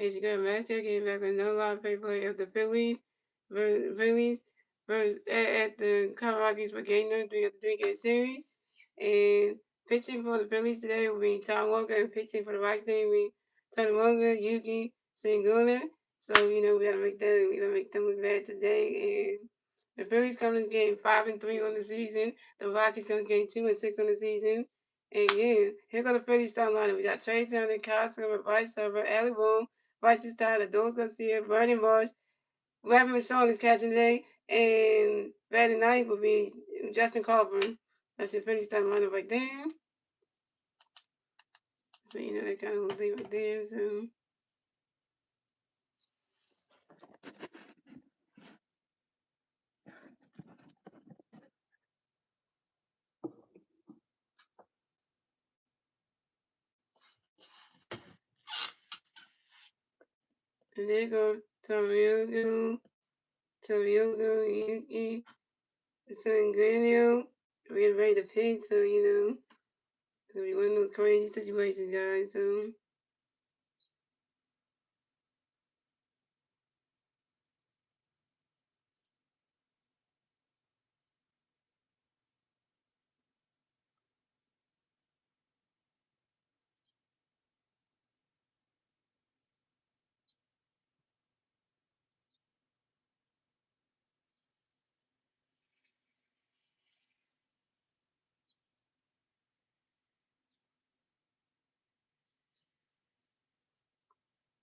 As you got Masteryhi came back with no live play of the Phillies versus at the Colorado Rockies for Game No. 3 of the three-game series. And pitching for the Phillies today will be Tom Walker, and pitching for the Rockies today will be Tony Walker, Yuki Singuna. So we gotta make them look bad today. And the Phillies come to this game 5-3 on the season. The Rockies come to this game 2-6 on the season. And yeah, here go the Phillies starting lineup. We got Trey Turner, Kyle Silver, Bryce Harper, Allie Boone, Bryce Tyler, Dos Garcia, Vernon Marsh, Ravi Michon is catching today, and batting ninth will be Justin Coburn. That's your Phillies starting lineup right there. So that kind of thing right there. So. And there go Toriogo, Yuki, Sangredio. We're getting ready to pitch, so it's gonna be one of those crazy situations, guys. So.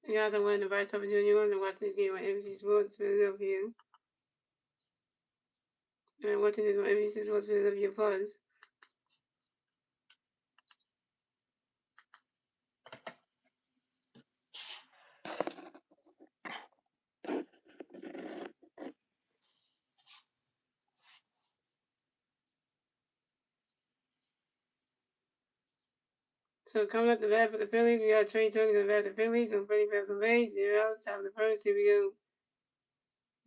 You guys are one of the Vice Junior. You're going to watch this game on NBC Sports Philadelphia. And watching this on NBC Sports Philadelphia Plus. So coming up the bat for the Phillies, we got Trey Turner going to bat the Phillies. No Freddie Pass on base. 0 outs. Top of the first. Here we go.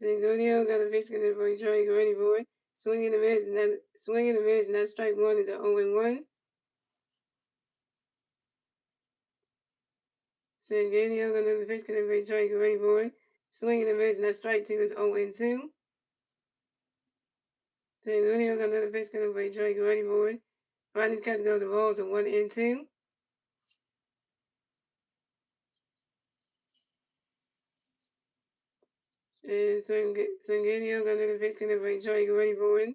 Zingonio got a pitch going for Troy. Get ready for it. Swing in the miss, and that strike one is an 0-1. Zingonio got another pitch going for Troy. Get ready for it. Swing in the miss, and that strike two is 0-2. Zingonio got another pitch going for Troy. Get ready for it. Rodney's catch goes to balls of 1-2. And Zingonio got another pitch going for Troy. Get ready for it.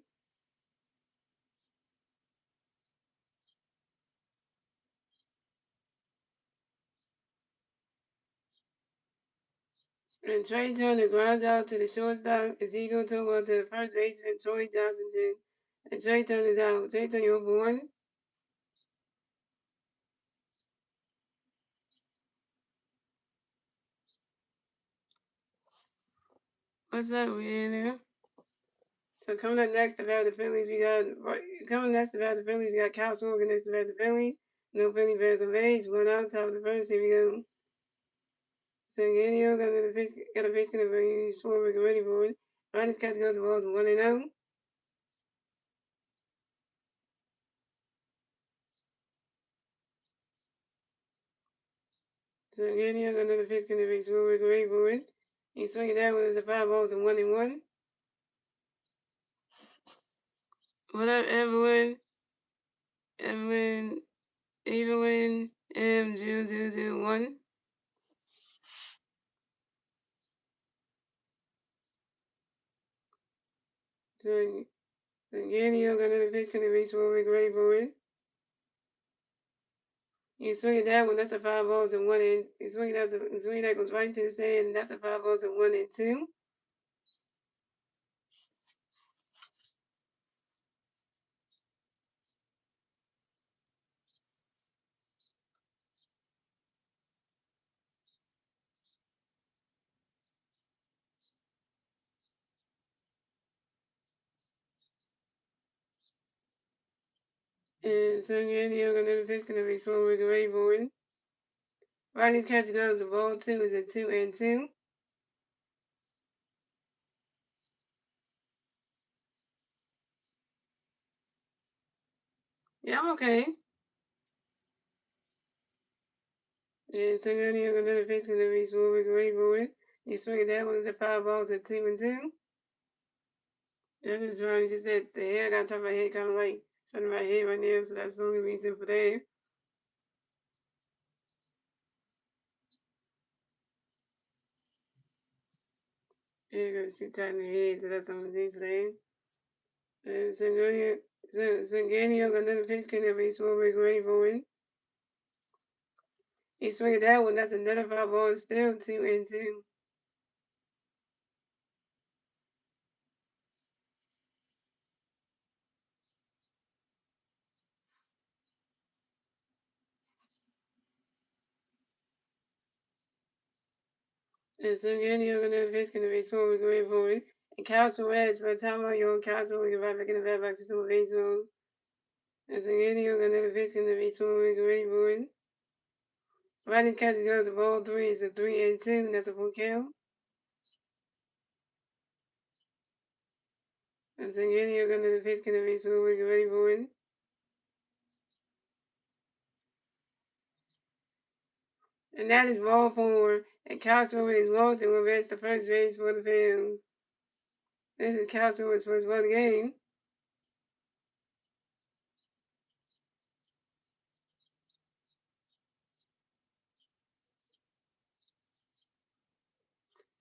And Trey Turner grounds out to the shortstop. Ezekiel Togo to the first baseman, Troy Johnson. And Trey Turner's out. Trey Turner over 1. What's up, man? So coming up next about the Phillies, we got Kyle Sorgan next about the Phillies. No Philly Bears on base. 1 out, top of the first. Here we go. Sanganio got a pitch gonna bring Schwarber ready for it. Ronnie's catch goes to balls 1-0. Sanganio got another pitch gonna bring Schwarber ready for it. He's swinging that one as a 5 balls and 1-1. What up, Evelyn? Evelyn M0001. Sanganio got another pitch gonna bring Schwarber ready for it. You swing that one, that's a 5 balls and 1 and you swing that goes right to the stand, and that's a 5 balls and 1 and 2. And Sanganio got another pitch gonna be swung with the right board. Rodney's catch goes to ball 2 is a 2 and 2. Yeah, I'm okay. And so then you're going to face going to be slowly great board. You swing it that one is a 5 balls at 2-2. That is right. Just that the hair got top of my head kind of like something in my head right now, so that's the only reason for that. Yeah, because it's too tight in the head, so that's the only thing for that. And Sanganio, another pitch can never be slowly great board. You swing it that one, that's another 5 balls, still 2-2. And Sanganio, another pitch can never be slowly great board. And Castle Reds, by the time you're on Castle, you're right back in the bad box system with baseballs. And Sanganio, another pitch can never be slowly great board. Riding catch goes of ball 3 is a 3-2, and that's a full count. And Sanganio, another pitch can never be slowly great board. And that is ball 4. And Castle is Walton will advance to first base for the Phillies. This is Castle was supposed to win the game.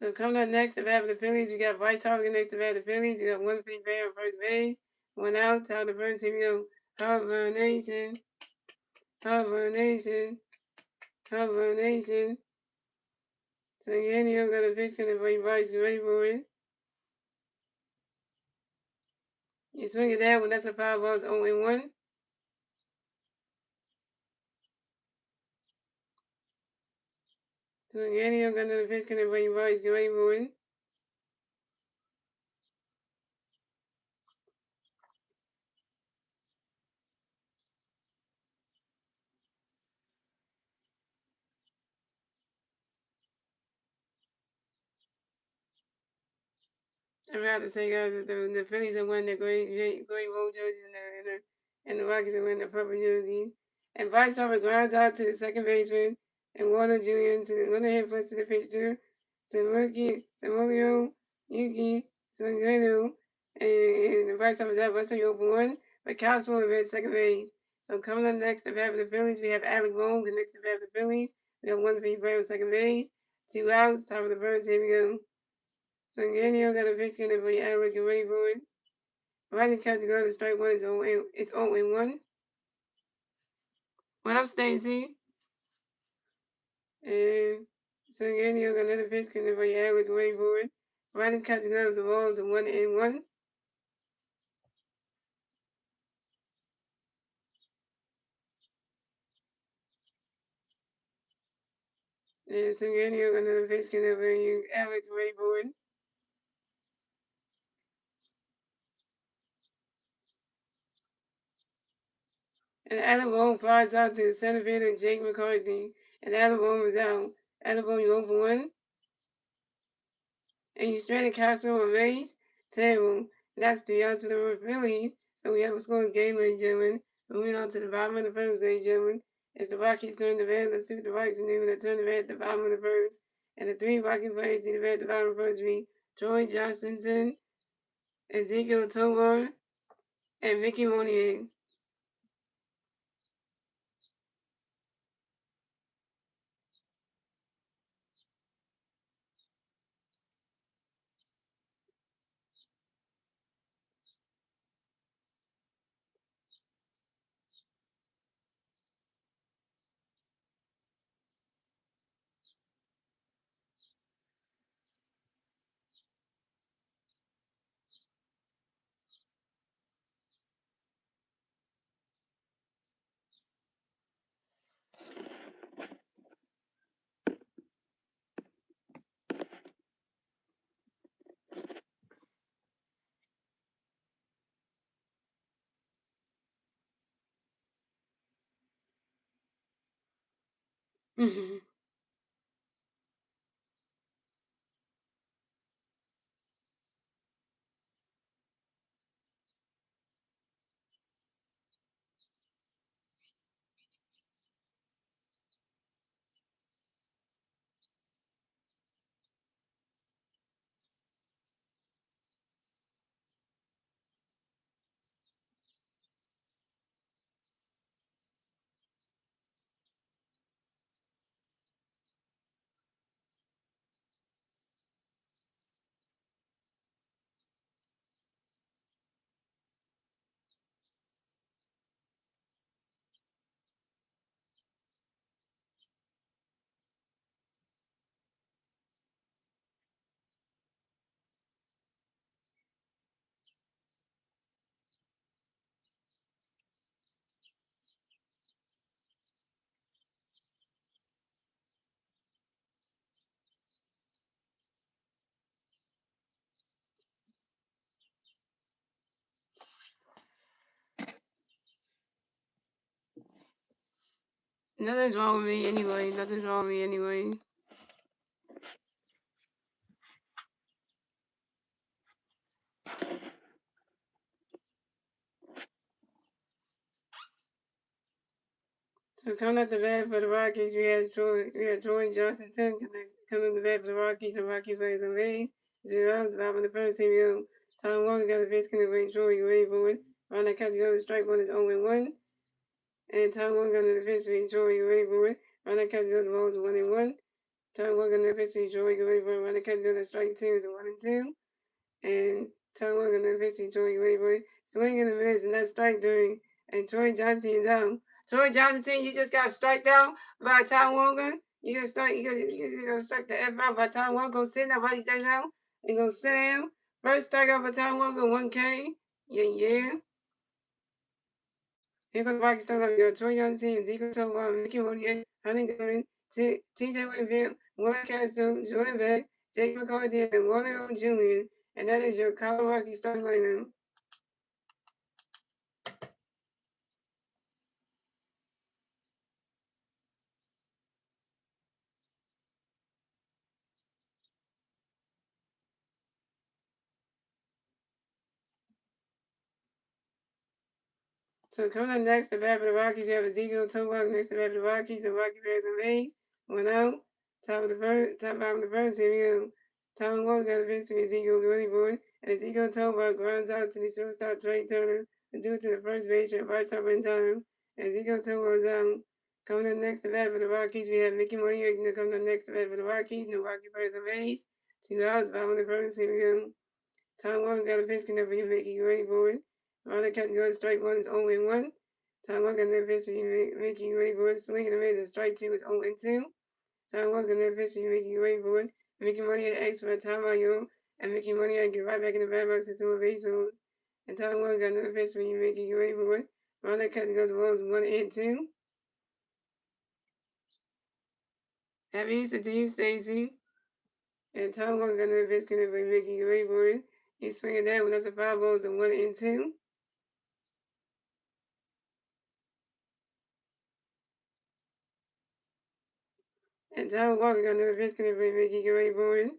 So coming up next to bat for the Phillies, we got Bryce Harper next to bat for the Phillies. We got one free batter on first base. One out, top of the first. Here we go. Harper Nation. Harper Nation. Harper Nation. So Yanni got a pitch to bring Bryce ready for it. You swing at that one, that's a 5 balls, 0-1. So Yanni got another pitch to bring Bryce ready for it. I'm about to say, guys, that the Phillies are wearing the gray roll jerseys and the Rockies are wearing the purple jerseys. And Bryce Harper grounds out to the second baseman and Warner Jr. to the runner hit flips to the pitcher to rookie Samuel Yuki Sugano. And Bryce Harper's out busting over 1, but Castro at second base. So coming up next to bat for the Phillies, we have Alec Bohm. The next to bat for the Phillies, we have one free play on second base, 2 outs, top of the first. Here we go. So Daniel got a pitch in for Alec and ready for it. Riding catch to go to strike one is 0-1. What up, Stacy? And so Daniel got another pitch in for Alec and ready for it. Riding catch to go to the balls of 1-1. And so Daniel got another pitch in for Alec and ready for it. And Adam Bone flies out to the center fielder Jake McCarthy. And Adam Bone is out. Adam Bone, you 0 for 1. And you stranded Castro on base. Terrible. That's 3 outs for the Phillies. So we have a scoreless game, ladies and gentlemen. Moving on to the bottom of the first, ladies and gentlemen. It's the Rockies turn the bat. Let's see what the Rockies can do when they turn the bat at the bottom of the first. And the 3 Rocky players to the bat at the bottom of the first be Troy Johnston, Ezekiel Tovar, and Mickey Monier. Nothing's wrong with me anyway. Nothing's wrong with me anyway. So coming up the bat for the Rockies, we had Troy Johnson coming up the bat for the Rockies. The Rocky players on base. 0 outs. Bottom of the first. Here we go. Tom Walker got a pitch coming away. Troy, you ready for it? Ron that catch goes strike one is 0-1. And Tom Walker got another pitch for Troy, you ready for it? Ron that catch goes balls 1-1. Tom Walker got another pitch for Troy, you ready for it? Ron that catch goes strike two is 1-2. And Tom Walker got another pitch for Troy, you ready for it? Swing and a miss, and that's strike three. And Troy Johnson is out. Troy Johnson, you just got striked out by Tom Walker. You got strike the F out by Tom Walker. Go sit down, body stay down, and go sit down. First strikeout for Tom Walker, 1K. Yeah. Here goes Rocky Stone. We got Troy Johnson, Ezekiel Tovar, Mickey Monier, Hunting Goodman, TJ Whitfield, Warren Castro, Jordan Beck, Jake McCarthy, and Warner Jr. And that is your Colorado Rockies starting lineup. So coming up next, the bat for the Rockies, we have Ezekiel Tovar next to the bat for the Rockies, the Rocky Bears and Rays. 1 out. Top bottom of the first, here we go. Tom Walker got a pitch to Ezekiel Goody Boy, and Ezekiel Tovar grounds out to the shortstop Trey Turner, due to the first baseman Bryce Harper in time. Ezekiel Tovar is out. Coming up next, the bat for the Rockies, we have Mickey Monier coming up next, the bat for the Rockies, the Rocky Bears and Rays. 2 outs, bottom of the first, here we go. Tom Walker got a pitch connect for you, Mickey Goody Boy. Ronald catch goes strike one is 0-1. Tom Walker never pitch for you, Mickey Goody Boy. Swing and a miss, and strike two is 0-2. Tom Walker never pitch for you, Mickey Goody Boy. Mickey Money X for a timeout, yo. And Mickey Money get right back in the bad box into a base hole. And Tom Walker got another pitch for you, Mickey Goody Boy. Ronald catch goes balls 1-2. Happy Easter to you, Stacy. And Tom Walker got another pitch connect for you, Mickey Goody Boy. He's swinging that one. That's a 5 balls and 1-2. And Tom Walker got another pitch connect for Mickey Goody Boy.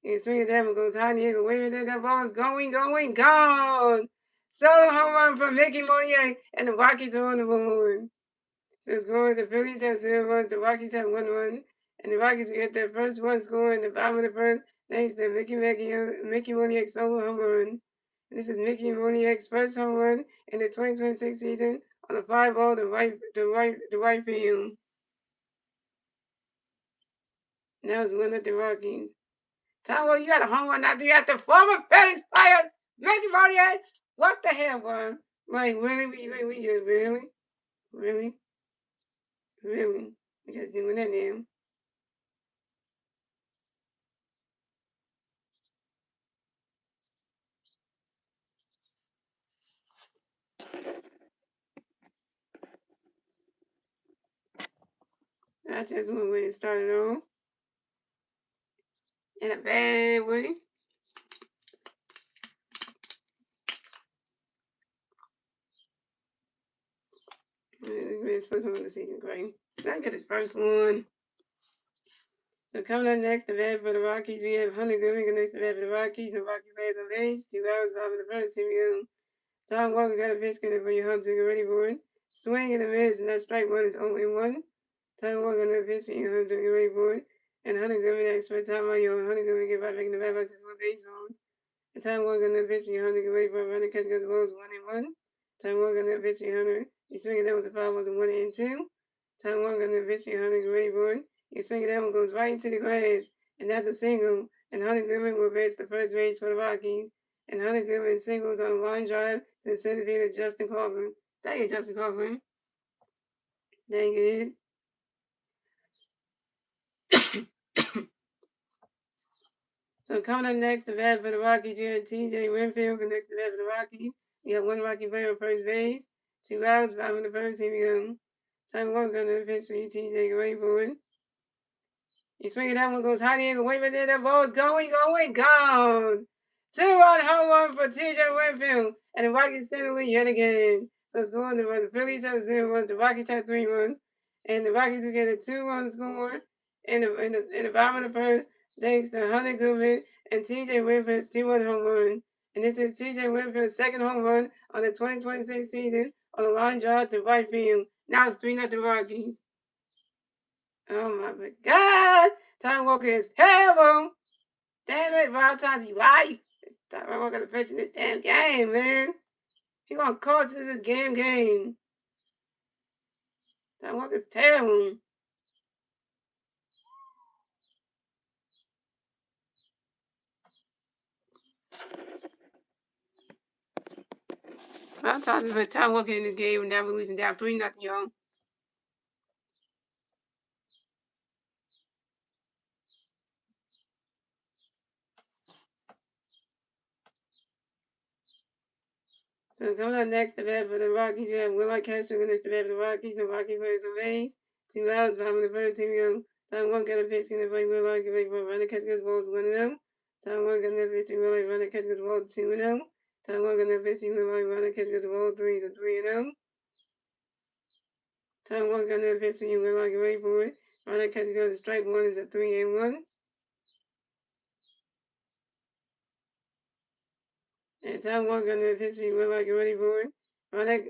He's swinging that one, goes high in the air, waving there, that ball is going, gone! Solo home run from Mickey Monier, and the Rockies are on the board. So score, the Phillies have 0 runs, the Rockies have 1 run, and the Rockies will get their first one score in the bottom of the first, thanks to Mickey Monier's solo home run. And this is Mickey Monier's first home run in the 2026 season on a 5 ball to right field. That was one of the Rockies. Tom, you got a home run after you got the former Phillies player, Mickey Monier. What the hell, bro? Like, really? We just, really? We just doing that now. That's just one way to start it on. In a bad way. It's first one of the season, great. Let's get the first one. So coming up next, the bat for the Rockies, we have Hunter Goodman next to the bat for the Rockies. The Rocky players on base. 2 hours, bottom of the first. Here we go. Tom Walker got a pitch for you, Hunter. Get ready for it. Swing and a miss, and that strike one is 0-1. Tom Walker got a pitch for you, Hunter. Get ready for it. And Hunter Goodman next for time on you. Hunter Goodman get right back in the bat box with base runs. And Tom Walker got a pitch for you, Hunter. Get ready for it. Running catch goes balls 1-1. Tom Walker got a pitch for you, Hunter. You swing that was a 5 balls and 1-2. Tom Walker got a pitch for you, Hunter. Get ready for it. You swing that one goes right into the grass, and that's a single. And Hunter Goodman will base the first base for the Rockies. And Hunter Goodman singles on a line drive to the center fielder Justin Corbin. Dang it, Justin Corbin. Dang it. So coming up next, the bat for the Rockies, you have TJ Winfield next to the bat for the Rockies. You have one Rocky player on first base. 2 outs, bottom of the first. Here we go. Time Walker on the pitch for you, TJ. Get ready for it. You swing it, that one goes high in the air, way back there, that ball is going, gone! 2-run home run for TJ Winfield, and the Rockies stand the lead yet again. So it's going to the Phillies have 0 runs, the Rockies have 3 runs, and the Rockies will get a 2-run score in the bottom of the first, thanks to Hunter Goodman and T.J. Winfield's 2-run home run. And this is T.J. Winfield's second home run on the 2026 season on a line drive to right field. Now it's 3-0 Rockies. Oh my God! Tom Walker is terrible. Damn it, Rob Thompson, why? Tom Walker pitching this damn game, man. He gonna cost us this game. Tom Walker's terrible. Rob Thompson put Tom Walker in this game and now we're losing down 3-0, y'all. So coming up next, the bat for the Rockies, we have Willard Castro against the bat for the Rockies. The Rockies players are raised. 2 outs, bottom of the first. Here we go. Tom Walker got a pitch, going to play Willard, get ready for a runner, catch goes balls 1-0. Tom Walker got a pitch, Willard, runner, catch goes ball 2-0. Tom Walker got a pitch, Willard, runner, catch goes ball 3-0. Tom Walker got a pitch, Willard, get ready for it. Runner, catch goes strike 1 is a 3-1. And Tom Walker on the pitch, Willard, get ready for it. Running,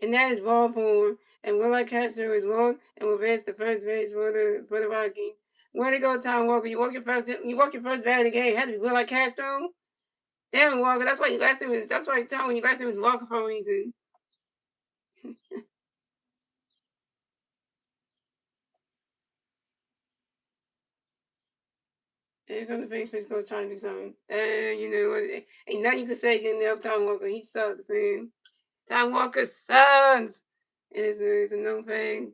and that is ball form. And Willard Castro is wrong and will advance to first base for the Rockies. Way to go, Tom Walker. You walk your first bat of the game. It had to be Willard Castro. Damn Walker. That's why your last name is. That's why Tom, your last name is Walker for a reason. Here comes the face coach trying to do something. You know what? Ain't nothing you can say against help Tom Walker. He sucks, man. Tom Walker sucks. It's a no thing.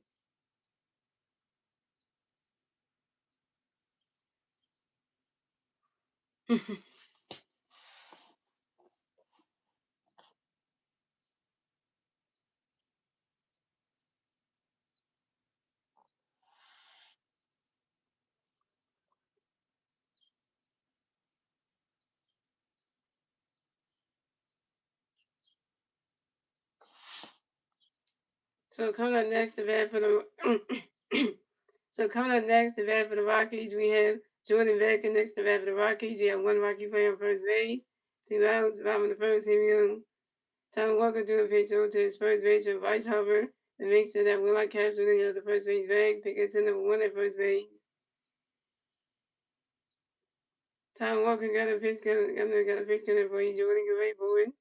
So coming up next, the bat for the Rockies, we have Jordan Beck next to bat for the Rockies. We have one Rocky player on first base, 2 outs, bottom of the first. Here we go. Tom Walker do a pitch over to his first base with Bryce Harper to make sure that Willard Castro didn't get the first base bag. Pick it to number 1 at first base. Tom Walker got a pitch coming for you. Jordan, get ready for it.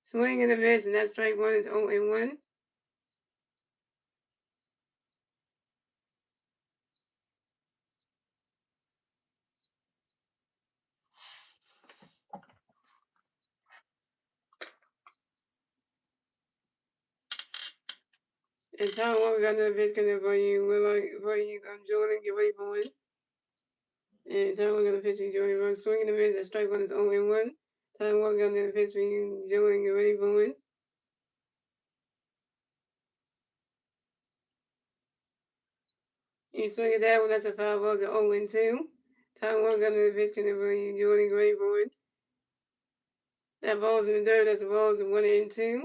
Swing and a miss, and that strike 1 is 0-1. And Tom Walker got another pitch coming for you. Jordan, get ready for it. And Tom Walker got a pitch for you, Jordan. Run swing and a miss, that strike 1 is 0-1. Tom Walker got another pitch for you, Jordan, get ready for it. You swing it that one, that's a foul ball, it's 0-2. Tom Walker got another pitch coming for you, Jordan, get ready for it. That ball's in the dirt, that's a ball, it's a 1-2.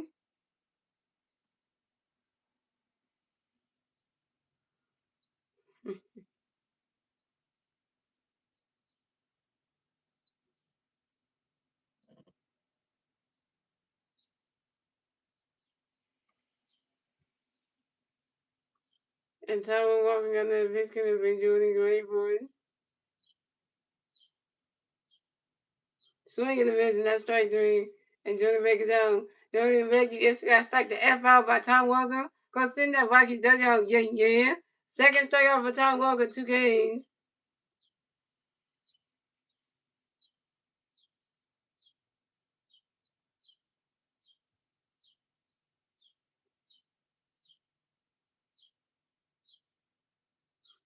And Tom Walker got another pitch coming for you, Jordan, get ready for it. Swing and a miss, and that's strike 3. And Jordan Beck is out. Jordan Beck, you just got strike the F out by Tom Walker. Go sit in that Rockies dugout, yeah. Second strikeout for Tom Walker, 2 Ks.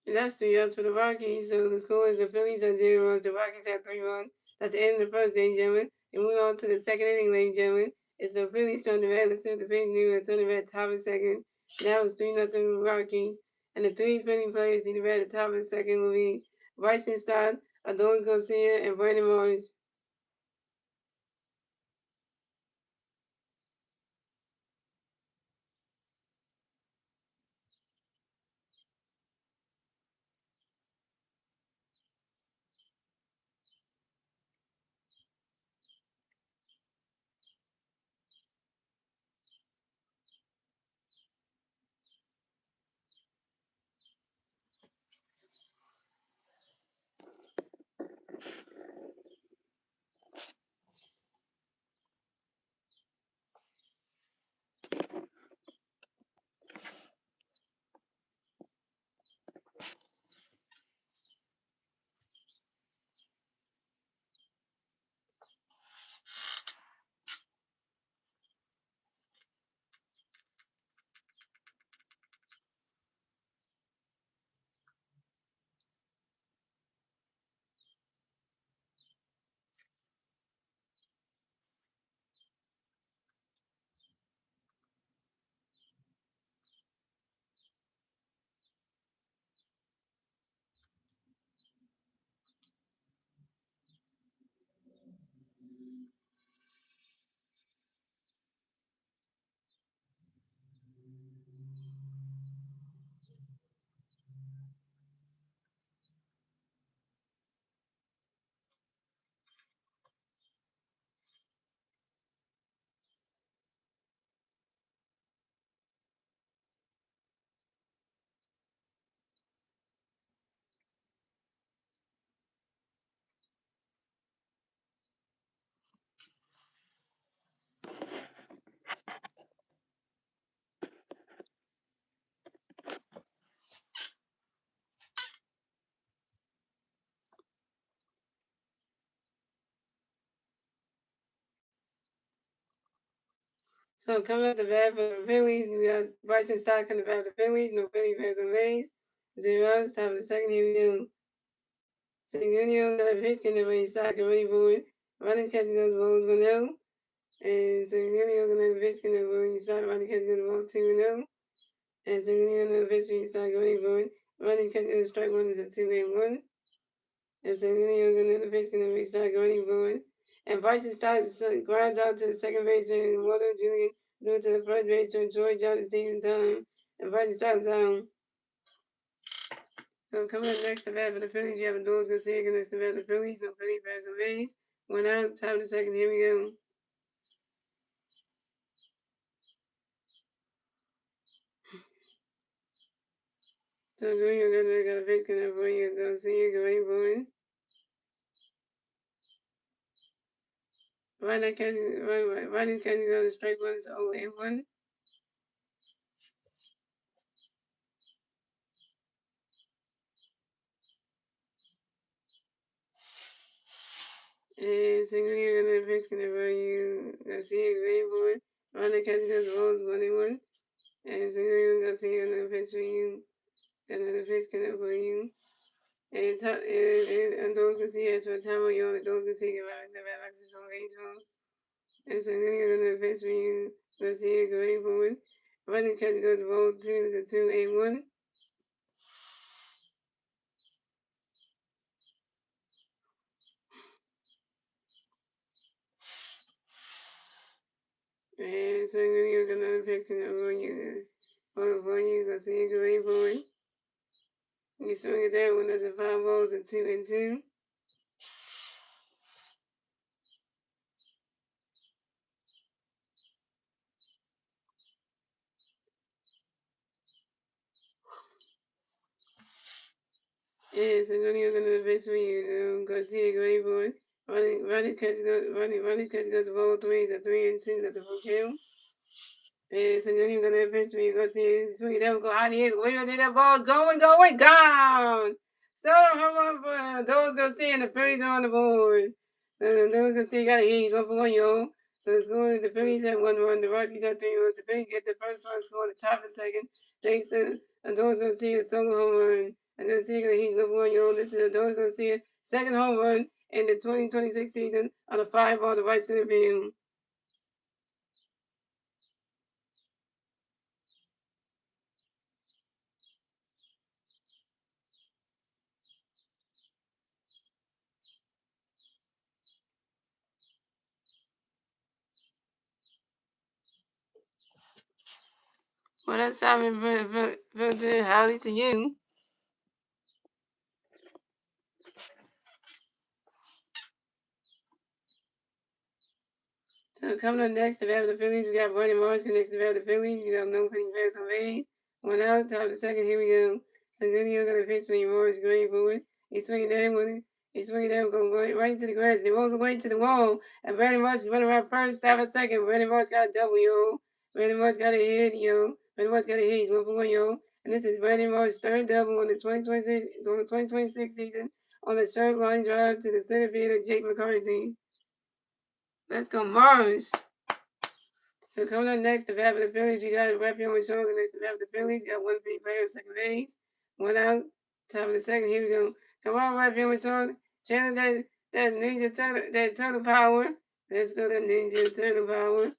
And that's 3 outs for the Rockies. So the score is the Phillies have 0 runs. The Rockies have 3 runs. That's the end of the first, ladies and gentlemen. And moving on to the second inning, ladies and gentlemen. It's the Phillies turn the bat. Let's see the Phillies new and turn the bat top of second. That was 3-0 Rockies. And the 3 Philly players need the bat at the top of the second will be Bryson Stott, Adolis Garcia, and Brandon Morris. So coming up the bat for the Phillies, we got Bryson Stott coming the bat for the Phillies. No Philly Bears and Rays. 0 outs. Top of the second. Here we go. Segundo got a pitch getting ready. Stott get ready for it. Running catch goes balls 1-0. And Segundo got a pitch getting ready. Stott running catch goes ball 2-0. And Segundo got a pitch getting Stott get ready for it. Running catch goes strike one is a 2-1. And Segundo got a pitch getting ready. Stott get ready for it. And Bryson Stott grinds out to the second baseman and Walter Julian due to the first base to enjoy John's season time. And Bryson Stott's down. So coming up next, the bat for the Phillies, you have a Doors Garcia against the bat for the Phillies. No Philly Bears and Rays. 1 out, top of the second. Here we go. So Julio got a pitch coming up for you. Garcia, get ready for it. Right catching goes to strike one, it's 0-1. And Julio got a pitch coming up for you. Garcia, get ready for it. Right catching goes to balls 1-1. And Julio Garcia got a pitch for you. Got another pitch coming up for you. And those can see as for time you on those can see about the back access on baseball. And so then you're gonna face for you go see it going forward. Running catch goes ball 2 to 2-1. And so then you're gonna pitch to for you go see it going forward. You swing it that one, that's a 5 balls and 2-2. And so then you're gonna pitch for you go see it going forward. Running catch goes ball 3 to 3-2, that's a full kill. And so then you're gonna pitch me, go see swing it up, go out here, wait until that ball's going, gone. So home run for those gonna see, and the Phillies are on the board. So those gonna see got a hit, 1-1, yo. So it's going. The Phillies have 1 run, the Rockies have 3 runs. The Phillies get the first run, score at the top of the second. Thanks to those gonna see a solo home run. And gonna see got a hit, 1-1, yo. This is those gonna see a second home run in the 2026 season on a 5-ball to right center field. Well, that's Simon for howdy to you. So coming up next, the bat of the Phillies, we got Brandon Morris connects the bat of the Phillies. You got no pitching Bears on base. 1 out, top of the second. Here we go. So Goodyear got a pitch swing. Morris going for it. He's swinging down with it. He's swinging down, going right into the grass. He rolls away to the wall. And Brandon Morris is running around first, top of second. Brandon Morris got a double, yo. Brandon Morris got a hit, yo. Brandon Morris got a hit. He's 1-for-1, yo. And this is Brandon Morris' third double on the 2026 season on the short line drive to the center field of Jake McCarthy. Let's go, Morris. So coming up next, the bat for the Phillies, you got Raphael Machoga next to the bat for the Phillies. You got 1 big player at second base. 1 out, top of the second. Here we go. Come on, Raphael Machoga. Channel that ninja turtle power. Let's go, that ninja turtle power.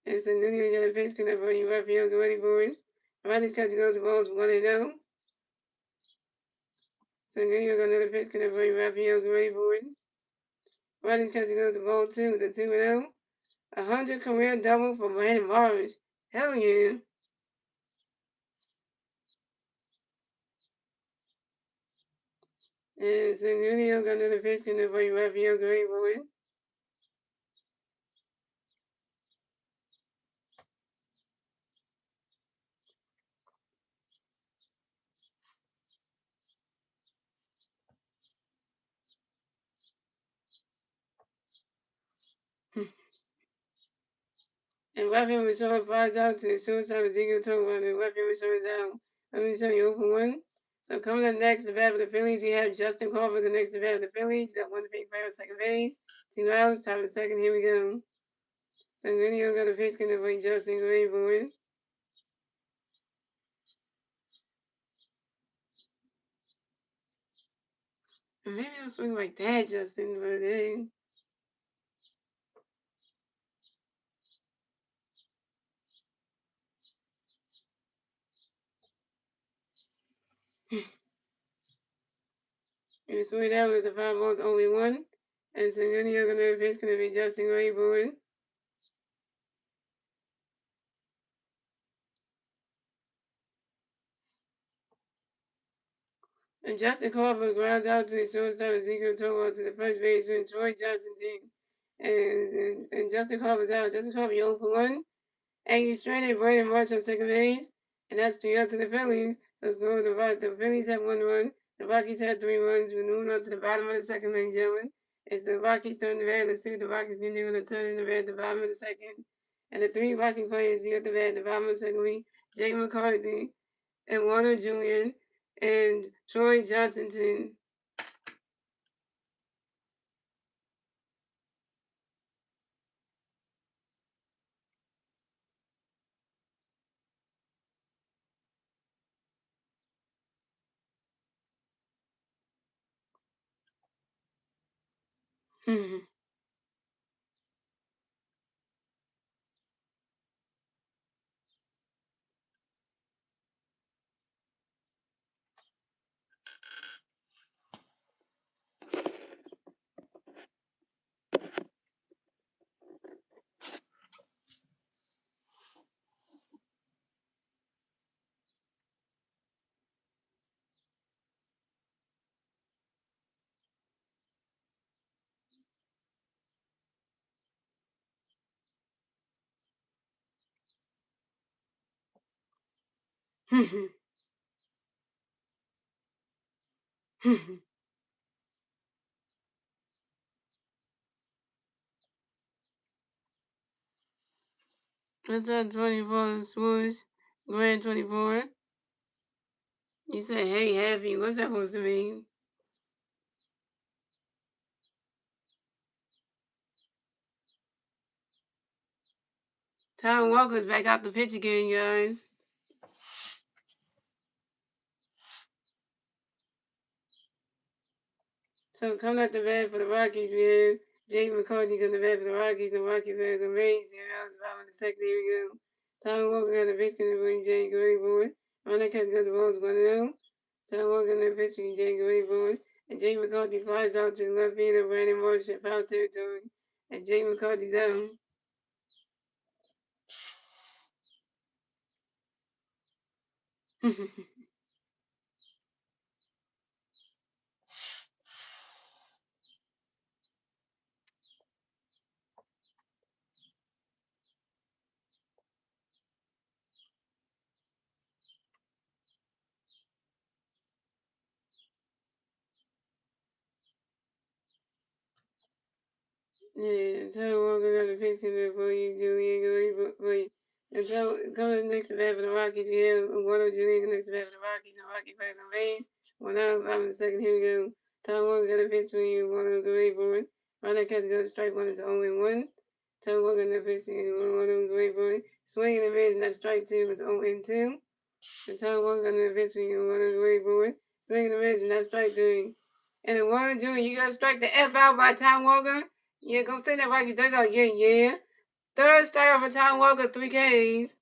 And so good, you got a pitch connect for you, Raphael. Get ready for it. Riley's catch goes to balls 1-0. So good, you got another pitch connect for you, Raphael. Get ready for it. Riley's catch goes to ball 2 to 2-0. 100 career double for Brandon Morris. Hell yeah. And so Julio got another pitch in the way Raphael great boy. And Raphael Machon flies out to the shortstop Ezekiel Tovar, and Raphael Machon is out. Let me show you open one. So coming up next, the bat for the Phillies, we have Justin Crawford, the next the bat for the Phillies. Got 1 big player at second base. 2 outs, top of the second. Here we go. Sanguinio got a pitch going to bring Justin Grayboard. Maybe I'll swing like that, Justin, but then. And swing out with the 5 balls, only one. And Sanguinio got a pitch going to be Justin Grayboard. And Justin Crawford grounds out to the shortstop Ezekiel Togo to the first baseman Troy Johnson team. And Justin Crawford's out. Justin Crawford 0 for 1. Aggies stranded Brandon Marsh on second base. And that's 3 outs to the Phillies. So it's going to the Phillies have 1 run. The Rockies had 3 runs. We're moving on to the bottom of the second, ladies and gentlemen. It's the Rockies turn the bat. Let's see what the Rockies can do to turn in the bat at the bottom of the second. And the 3 Rocky players you got the bat at the bottom of the second week. Jake McCarthy and Warner Julian and Troy Johnston. What's up, 24 swoosh? Grand 24. You said, hey, happy. What's that supposed to mean? Tyler Walker's back out the pitch again, guys. So coming at the bat for the Rockies, we have Jake McCarthy coming to bat for the Rockies. The Rockies players are raised. I was bottom of the second. Here we go. Tyler Walker got the pitch to bring Jake Grayboard. Ronald Catch got the balls 1-0. Tyler Walker got the pitch to Jake Grayboard. And Jake McCarthy flies out to the left field of Brandon Marsh in foul territory. And Jake McCarthy's out. Yeah, Tyler Walker got the pitch to for you, Julian. For you. And so coming next to bat for the Rockies, we have Guano Julian next to bat for the Rockies. The Rocky players on base. 1-out, bottom of the second. Here we go. Tyler Walker got a pitch for you, Guano Grayboard. Ronald Catch goes strike one, it's 0-1. Tyler Walker got a pitch to you, Guano Grayboard. Swing and a miss, and that strike two was 0-2. And Tyler Walker got a pitch for you, Guano Grayboard. Swing and a miss, and that strike three. And the Warren Jr., you got to strike the F out by Tyler Walker. Yeah, go send that Rockies dugout. Yeah. Third strike for Tyler Walker, 3 Ks.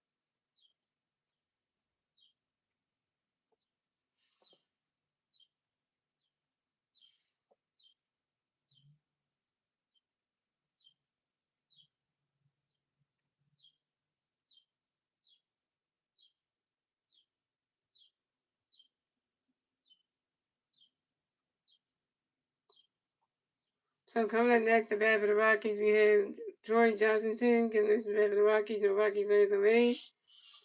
So coming up next, the bat for the Rockies, we have Troy Johnston getting this the bat for the Rockies. The Rocky players on base.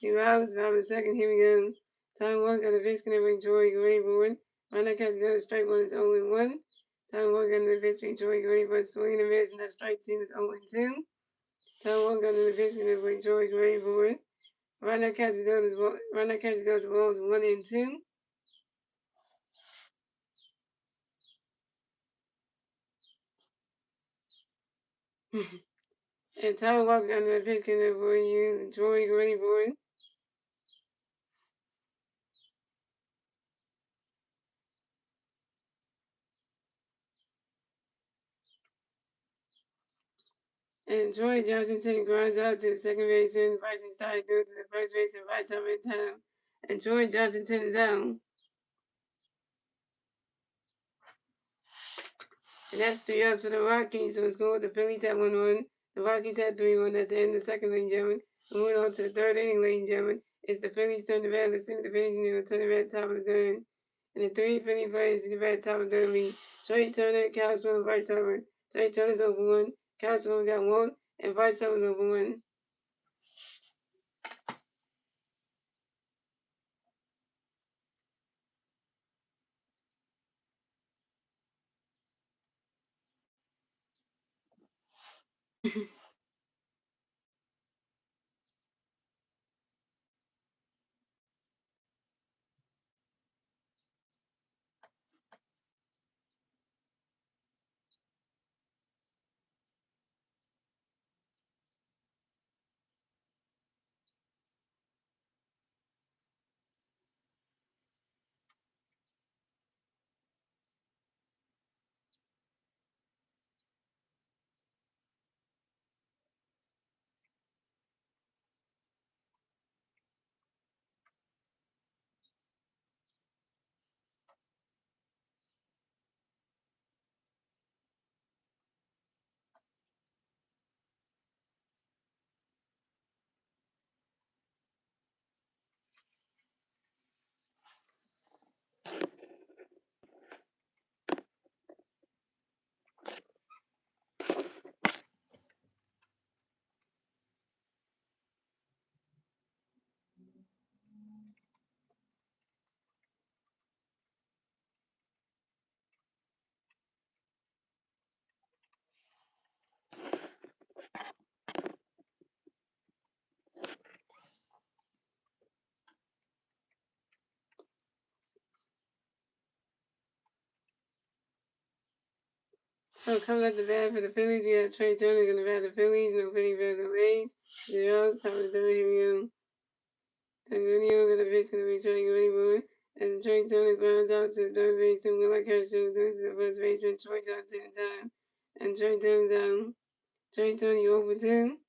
2 outs, bottom of the second. Here we go. Tyler Walker got the pitch going to bring Troy Grayboard. Ronald Catch got a strike one, it's 0-1. Tyler Walker got the pitch for Troy Grayboard. Swing and a miss, and that strike two is 0-2. Tyler Walker got the pitch going to bring Troy Grayboard. Ronald Catch goes the balls 1-2. And Tyler Walker under the pitch count for you. Joey ready for it. And Troy Johnson grinds out to the second baseman. Bryson Stott goes to the first base and Bryce over in time. And Troy Johnson is out. And that's 3 outs for the Rockies. So it's going with the Phillies at 1-1. The Rockies had 3-1. That's the end of the second, ladies and gentlemen. Moving on to the third inning, ladies and gentlemen. It's the Phillies turn to bat. Let's see what the Phillies do. Turn to bat top of the third. And the 3 Philly players to the bat top of the third lead. Trey Turner, Kyle Swell, Bryce Harper. Trey Turner's over 1. Kyle Swell got 1. And Bryce Harper's over 1. So coming up the bat for the Phillies, we have Trey Turner going to bat the Phillies. No Philly fans and Rays. The Royals, top of the third, here we go. Tangunio going to pitch, going to be Trey ready for it. And Trey Turner grounds out to the third base. So Willa Castro doing to the first baseman. Troy Johnson in time. And Trey Turner's out. Trey Turner, you over 2.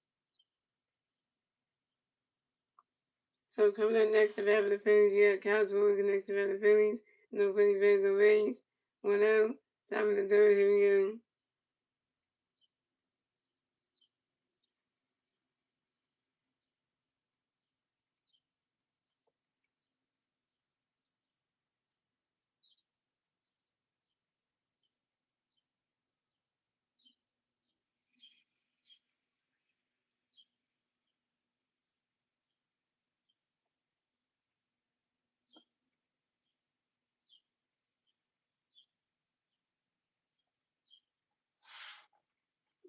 So coming up next to bat for the Phillies, we have Kyle Swell next to bat the Phillies. No Philly fans and Rays. 1 out. Top of the third, here we go.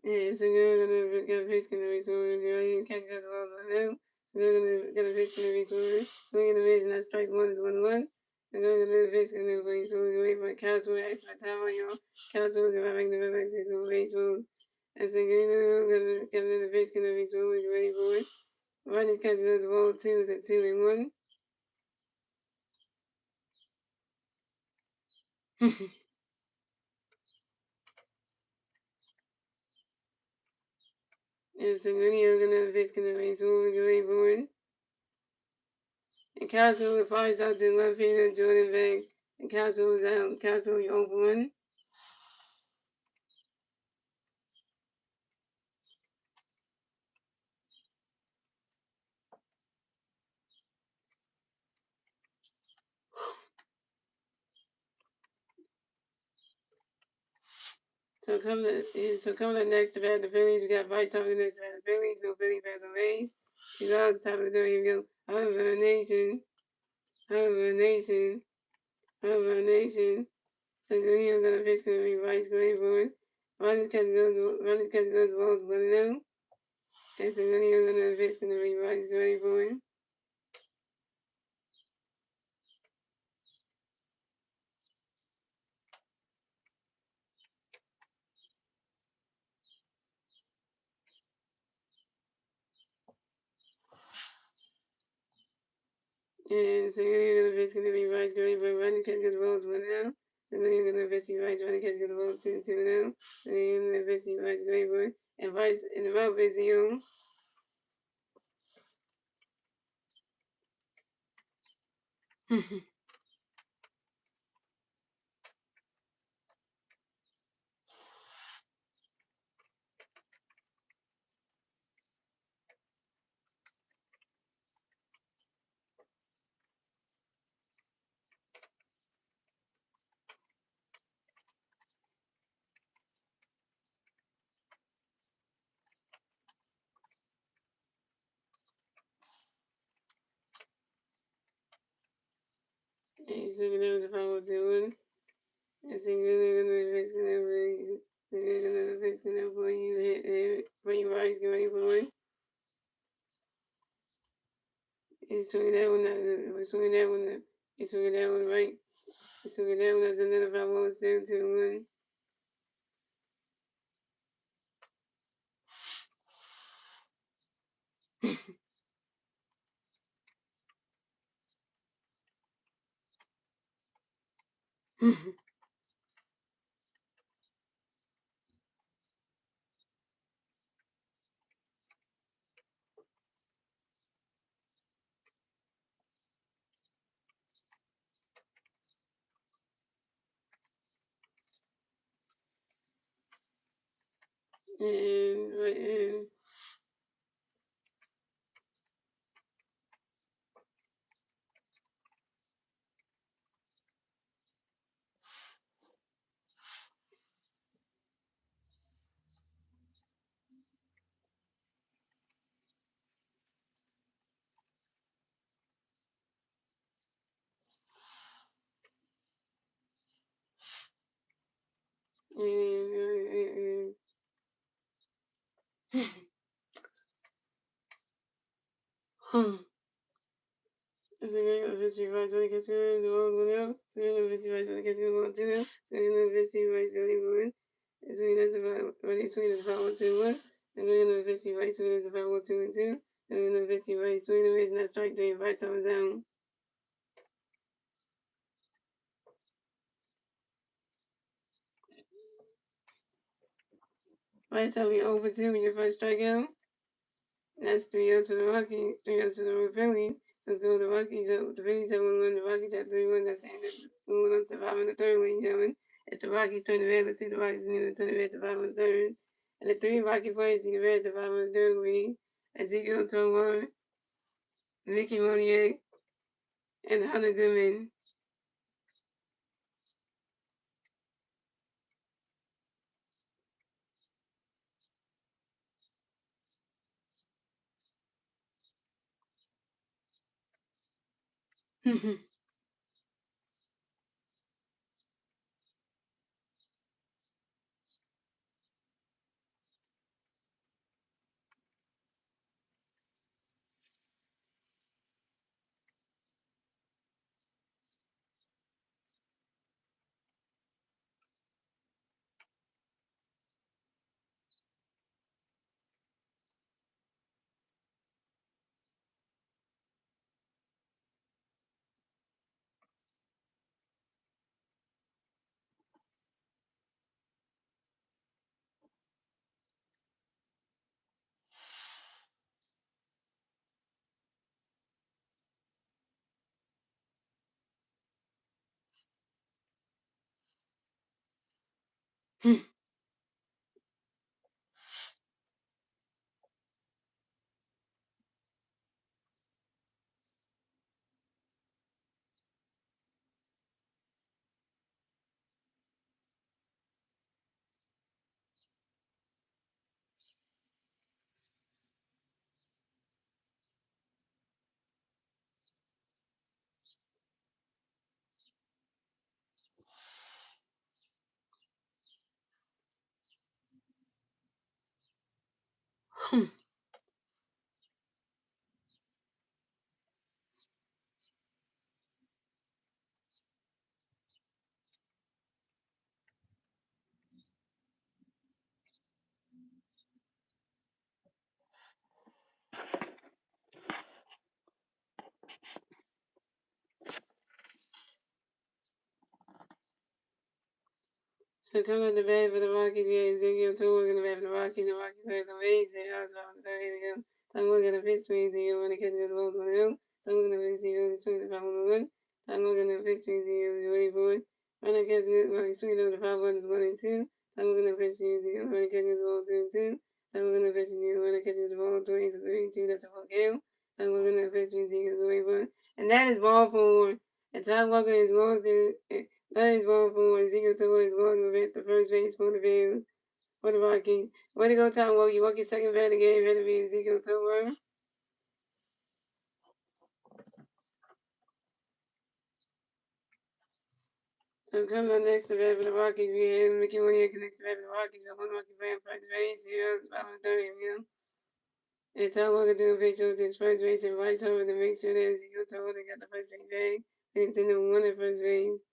Yeah, so we're gonna pitch gonna be swinging. Right, catch goes the balls with him. So we're gonna pitch gonna be swinging. Swinging the pitch and that strike 1 is 1-1. So we're gonna pitch gonna be swinging away from Castle. Extra time on your Castle. Gonna make the back six on baseball. And so gonna the pitch gonna be swinging ready for it. Running catch goes the ball 2 is at 2-1. And so gonna pitch gonna be swinging ready for it. And Castle flies out to the left fielder, Jordan Beck. And Castle is out. Castle, you over 1. So coming up next to bat the Phillies, we got Bryce Harper next to bat the Phillies. No Philly fans on Rays. 2 outs, top of the third. Here we go. However, Nation. However, Nation. However, Nation. So Gurriel gonna pitch, gonna be Bryce going for it. Ronnie's catch goes balls 1-0. And so Gurriel gonna pitch, gonna be Bryce going for it. And so you're gonna basically be rice gravy, but running catch good rolls one now. So then you're gonna basically rice running catch good rolls two now. So you're gonna basically rice gravy and rice in the roll basically you. And so that was a power to one. And so you're gonna basically for you hit for your rice gravy for one. And swing that one out, swing that one, and swing that one right. And swing that one as another power still 2-1. and and so you're gonna basically rice when it gets good, the rolls one out. So you're gonna basically rice when it gets good, one two out. So you're gonna basically rice gravy one. And so that's about when it's sweet as about 1 2 1. And we're gonna basically rice sweet as about 1 2 and 2. And we're gonna basically rice sweet and raise not strike 3 rice over down. Rice over over 2 when your first strikeout. That's 3-0 to the Rockies, 3-0 to the Phillies. So let's go to the Rockies. The Phillies have 1-1. The Rockies have 3-1. That's the end of 1-1 to 5 in the third, ladies and gentlemen. It's the Rockies turn the red. Let's see the Rockies new turn the red to 5 in the third. And the 3 Rocky players see the red to 5 in the third will be Ezekiel Tovar, Mickey Monier, and Hunter Goodman. So coming up the bat for the Rockies, we had Ezekiel Tour in the bat for the Rockies. The Rockies had some raids. I was about to say, here we go. Time we're going to pitch for Ezekiel when the catch goes the ball's going to go. Time we're going to pitch Ezekiel to swing the foul on the run. Time we're going to pitch for Ezekiel to ready for it. When the catch goes, well, he's swinging over the foul is 1 and 2. Time we're going to pitch to Ezekiel when the catch goes the ball 2 and 2. Time we're going to pitch to Ezekiel when the catch goes the ball 3 to 3 and 2. That's a full kill. Time we're going to pitch to Ezekiel to ready for it. And that is ball 4. And Tom Walker is going through. That is ball 4. Ezekiel Tour is going to advance the first base for the Bills, for the Rockies. Way to go, Tom Walker. You walk your second bat of the game. Had to be Ezekiel Tour. So coming up next, the bat for the Rockies, we have Mickey Winnie connects the bat for the Rockies. We have one Rocky playing first base. Here goes about the third. Here we go. And Tom Walker doing a pitch over to his first base and right over to make sure that Ezekiel Tour got the first base bag. And to number 1 at first base.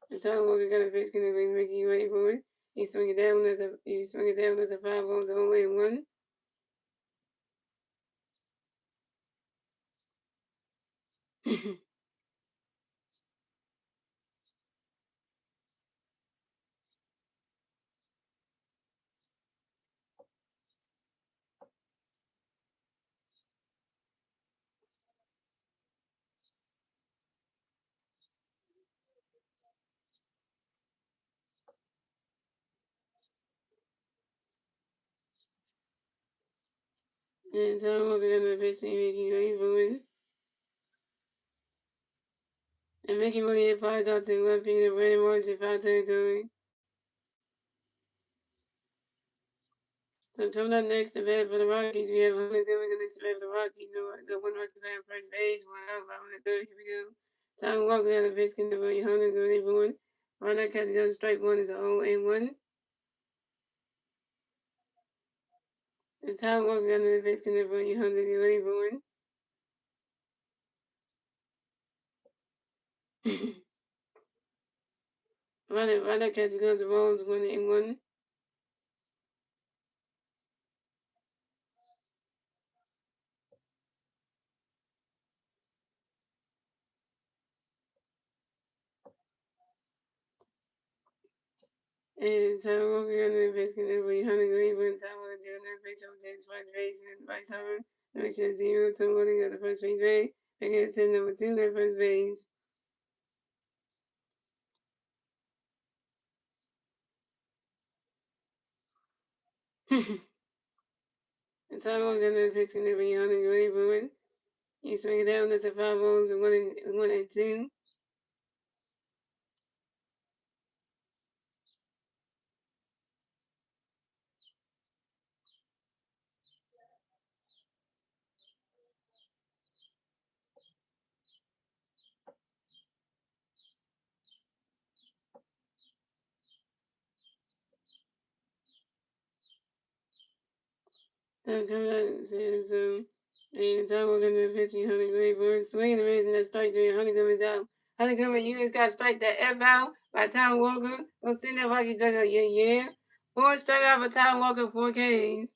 And Tom Walker got a pitch going to bring Mickey ready for it. He swung it down as a 5 balls 0 and 1. And Tom Walker got the pitch to Mickey ready for it. And Mickey Mooney flies out to the left field and Brandon Marsh in foul territory. So coming up next, the bat for the Rockies, we have Hunter Goodwin next to bat for the Rockies. Got one Rocky guy on first base, one out, about on the third. Here we go. Tom Walker got a pitch going to bring Hunter Goodwin for it. Right now, catch goes strike 1 is a 0 and 1. And Tom Walker got another pitch going to bring Hunter Goodwin for it. Right now, catch goes the ball is 1 and 1. And Tom Walker got another pitch going to bring Hunter Goodwin for it. Tom Walker doing another pitch over to his first baseman, Bryce Harper. Number 0, Tom Walker got the first base bag. Making it to number 2 at first base. And Tom Walker got another pitch going to bring Hunter Goodwin for it. You swing it down, that's a 5 balls and 1 and 2. Coming out says, and Tom Walker got another pitch behind Hunter Goodwin for it. Swinging and missing that strike three. Hunter Goodwin's out. Hunter Goodwin, you just got to strike that F out by Tom Walker. Go send that Rockies strikeout. Yeah, yeah. 4 strikeout for Tom Walker, 4 Ks.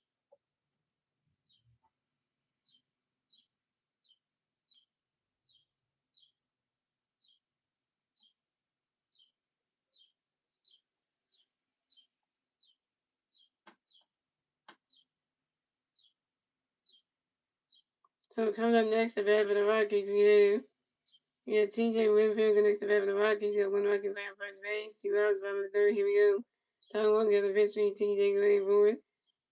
So coming up next, the bat for the Rockies, we have TJ Winfield next to bat for the Rockies. You got 1 Rocky playing first base, 2 outs, bottom of the third. Here we go. Tom Walker got the pitch for TJ ready for it.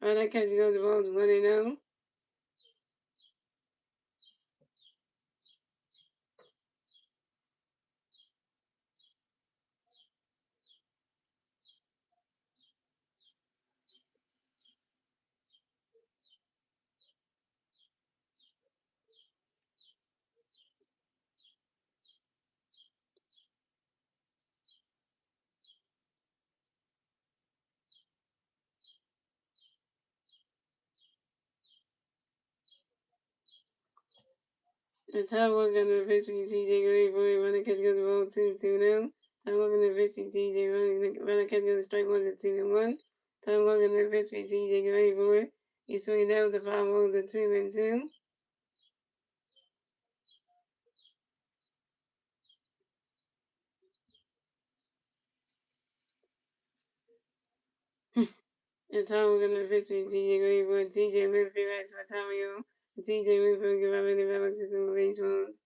Right, that catch goes the balls 1 and 0. And Tom Walker got the pitch for TJ ready for it. Right, that catch goes the ball 2 now. Tom Walker got the pitch for TJ right, that catch goes the strike 1 to 2 and 1. Tom Walker got the pitch for TJ ready for it. You swing that was a 5 balls and 2 and 2. And Tom we're gonna pitch with TJ Greenwood, TJ Winfield, Rex Rotario, TJ Winfield give out any valid system of baseballs.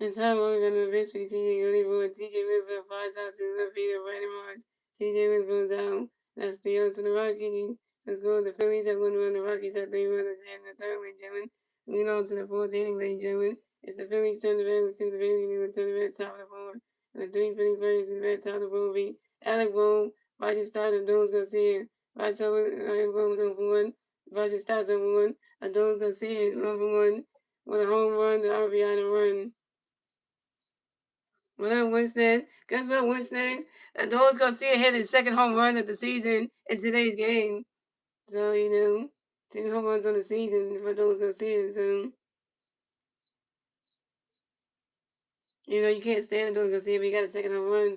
And Tom we're gonna pitch with TJ Greenwood, TJ Winfield flies out to the feet of Randy Marsh. TJ Winfield's out. That's 3-0 to the Rockies. So score the Phillies have 1-1. The Rockies have 3 runners in the third, ladies and gentlemen. Moving on to the fourth inning, ladies and gentlemen. It's the Phillies turn the balance to the Phillies. They will turn the red top of the board. And the three Philly players in the red top of the board beat Alec Bohm, Roger Stott, and Doles Garcia. Roger Bohm was over 1. Roger Stott's over 1. Doles Garcia is over 1. With a home run, the RBI to run. Well, what's next? Guess what? What's next? Doles Garcia hit his second home run of the season in today's game. So, 2 home runs on the season for Doles Garcia. So, you can't stand Doles Garcia, but he got a second home run.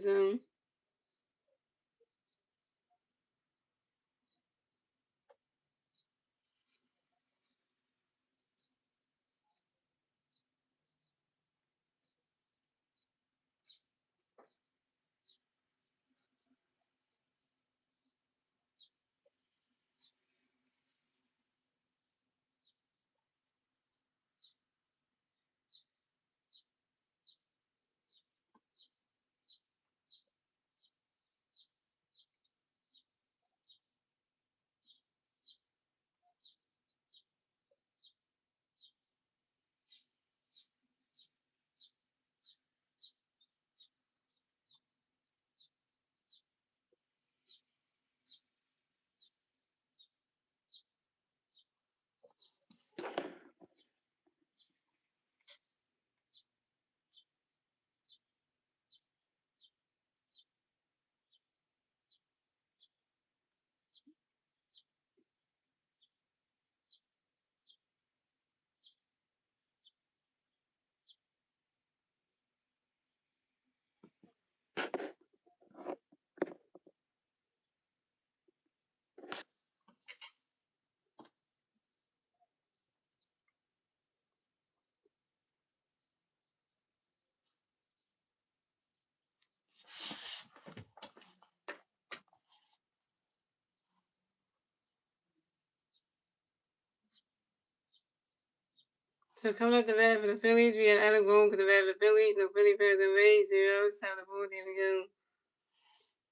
So, coming up the bat for the Phillies, we have Alec Bohm for the bat for the Phillies. No Philly fans and Rays. 0. Top of the board. Here we go.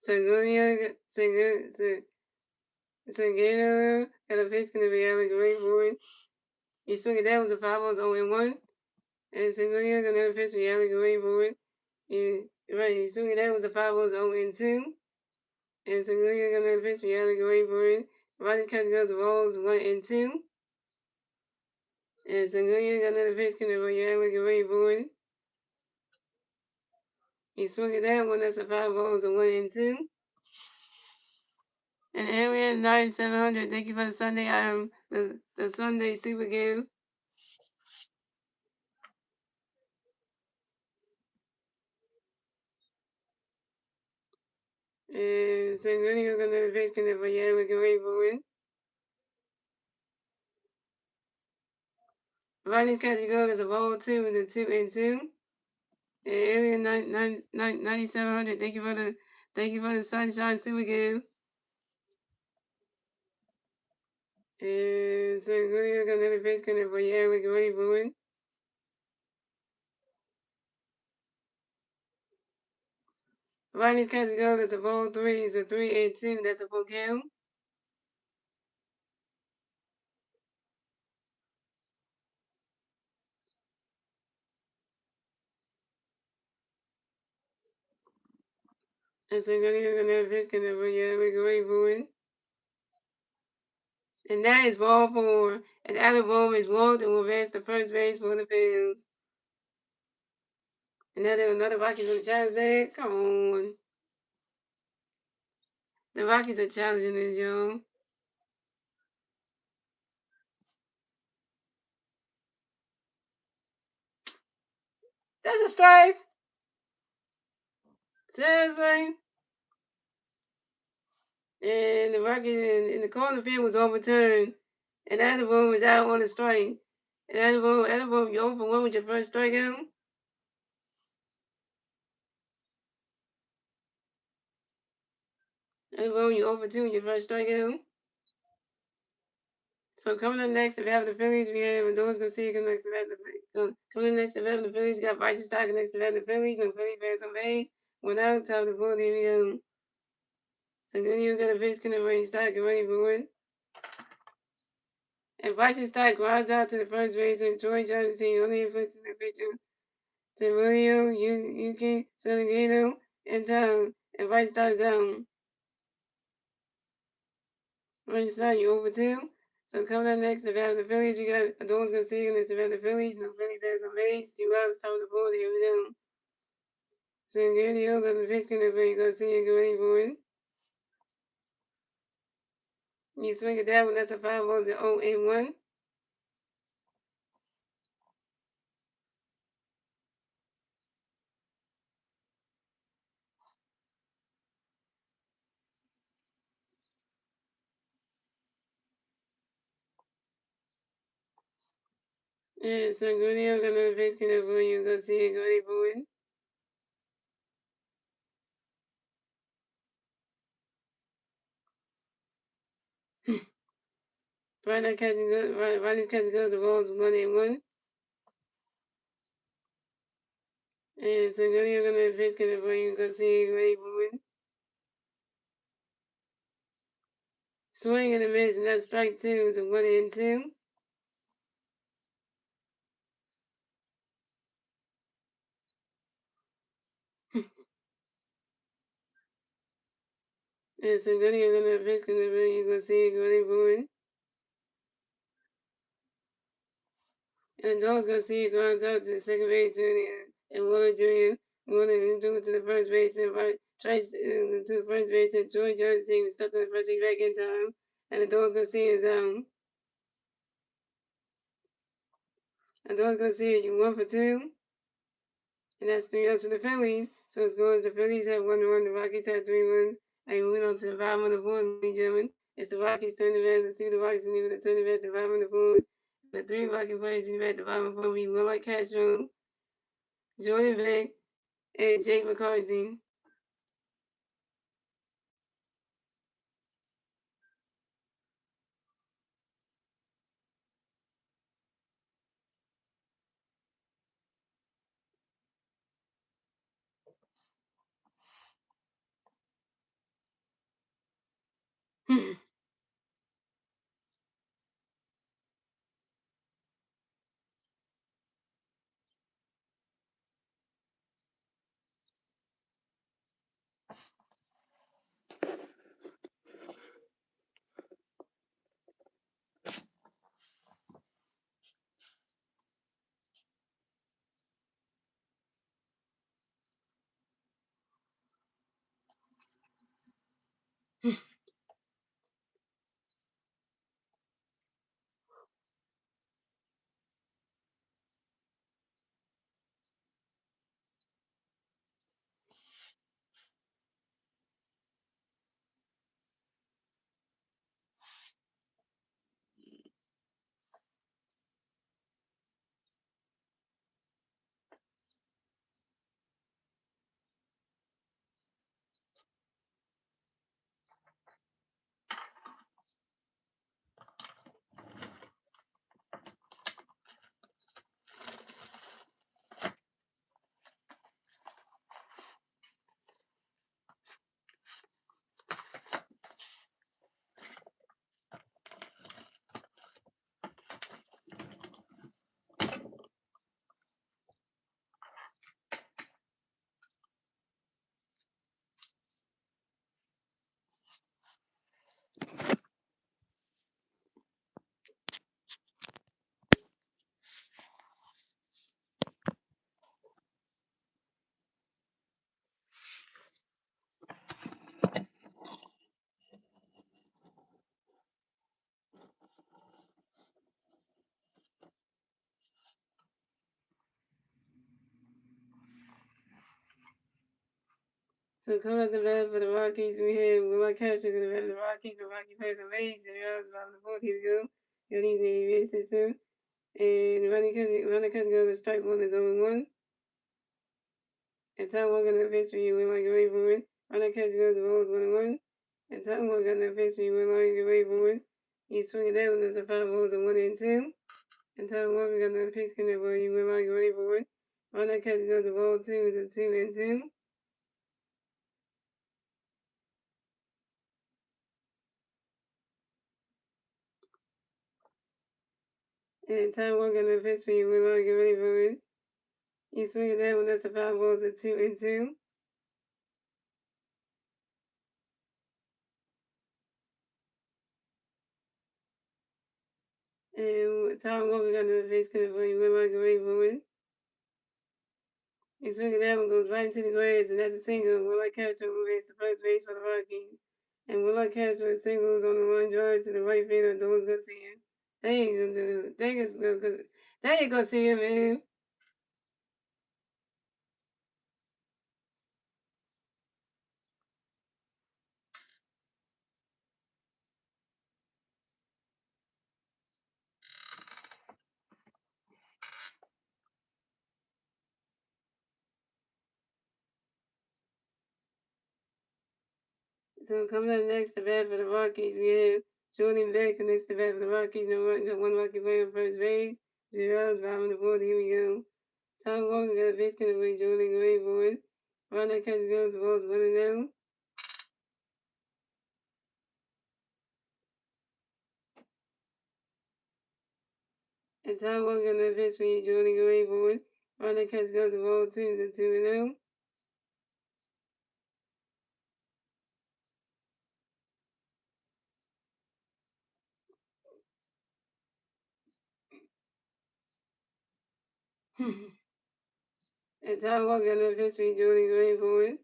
Sagano got a pitch going to be Alec Gray board. He swung it down. Was a 5-0 0-1. And Sagano got another pitch for Alec Gray board. Right, he swung it down. Was a 5-0 0-2. And Sagano got another pitch for Alec Gray board. Rodney Cut goes balls 1 and 2. And Sagano got another pitch going to be Alec Gray board. He swung it that one. That's a 5-0 1 and 2. And area 9700. Thank you for the Sunday the Sunday super game. And so really we're gonna face connect for we can wait for it. Riding Catchy Gold is a ball 2 is a 2 and 2. And Alien 9700. Thank you for the Sunshine super game. And so really we're gonna face connect for we can wait for it. Riding Catchy Gold is a ball 3 is a 3 and 2. That's a full count. And so really we're gonna face connect for we can wait for it. And that is ball 4. And Alec Bohm is walked and will advance to first base for the Phillies. And now there's another Rockies on the challenge there. Come on. The Rockies are challenging this, y'all. That's a strike. Seriously? And the Rockies in the corner field was overturned. And Atterbury was out on a strike. And Atterbury, you 0 for 1 with your first strikeout. Atterbury, you 0 for 2 with your first strikeout. So coming up next, if we have the Phillies, we have Adonis Garcia next to have the so coming up next, if we have the Phillies, we got Bryson Stott next to have the Phillies, and Philly Bears on base. Without top of the board, here we go. So good you got a pitch, can already start, get ready for it. And Bryson Stott grounds out to the first base, and Troy Johnson only influences the pitcher to Julio, Yuki, Sonogino, and Tom, and Bryson Stott's down. Bryson Stott, you over 2. So coming up next, if we have the Phillies, we got Adonis Garcia next to have the Phillies, no Philly Bears on base, 2 outs, top of the board, here we go. So good you got the pitch, can already Garcia, get ready for it. You swing it down, that's a 5 balls at 0 and 1. And so good you got another pitch, can already Garcia, get ready for it. Right now catching good, right catching good, the balls 1 and 1. And so good you got another pitch, can already Garcia, get ready for it. Swing and a miss, and that's strike 2 to 1 and 2. And so good you're gonna pitch, can already Garcia, get ready for it. And Dogs Garcia grounds out to the second base, and Waller Jr. Waller threw it to the first base, and tries to the first base, and Troy Johnson was stuck on the first base back in time. And the Dogs Garcia is down. And Dogs Garcia, you 1 for 2. And that's 3 outs for the Phillies. So it goes the Phillies have 1 run, the Rockies have 3 runs. And we went on to the bottom of the board, ladies and gentlemen. It's the Rockies turn the bat. Let's see the Rockies and even turn the bat at the bottom of the board. The 3 Rocky players in the bat at the bottom of the board. We Will Castro, Jordan Beck, and Jake McCarthy. So coming up the bat for the Rockies, we have Will Castro going to bat for the Rockies. The Rocky players are late. 0 outs, 5 to 4. Here we go. You'll need the ABA system. And running cousin goes to strike one is 0-1. And Tom Walker in the pitch for you, Will away from it. Running cousin goes to balls 1-1. And Tom Walker in the pitch for you, Will away from it. You swing it down, there's a 5 balls and 1 and 2. And Tom Walker got the pitch connect for you, Will away from it. Running cousin goes to ball 2 is a 2 and 2. And Tom Walker in the pitch for you, Will away from it. You swing it down, that's a 5 balls at 2 and 2. And Tom Walker got the pitch connect for you, Will away from it. You swing it down, goes right into the grass, and that's a single. Will Castro moves to first base for the Rockies. And Will Castro singles on the line drive to the right field of those Garcia. There you go, dude. There you go, see him, man. So coming up next, the bat for the Rockies, we have Jordan Beck next to bat for the Rockies. Got one Rocky player on first base. 0 outs, 5 on the board. Here we go. Tom Walker got a base connect with Jordan Gray for it. Ronald catches goes, the ball's 1-0. And Tom Walker got a base for Jordan Gray for it. Ronald catches goes, the ball 2 is a 2-0. And Tom Walker got a base for Jordan Gray for it.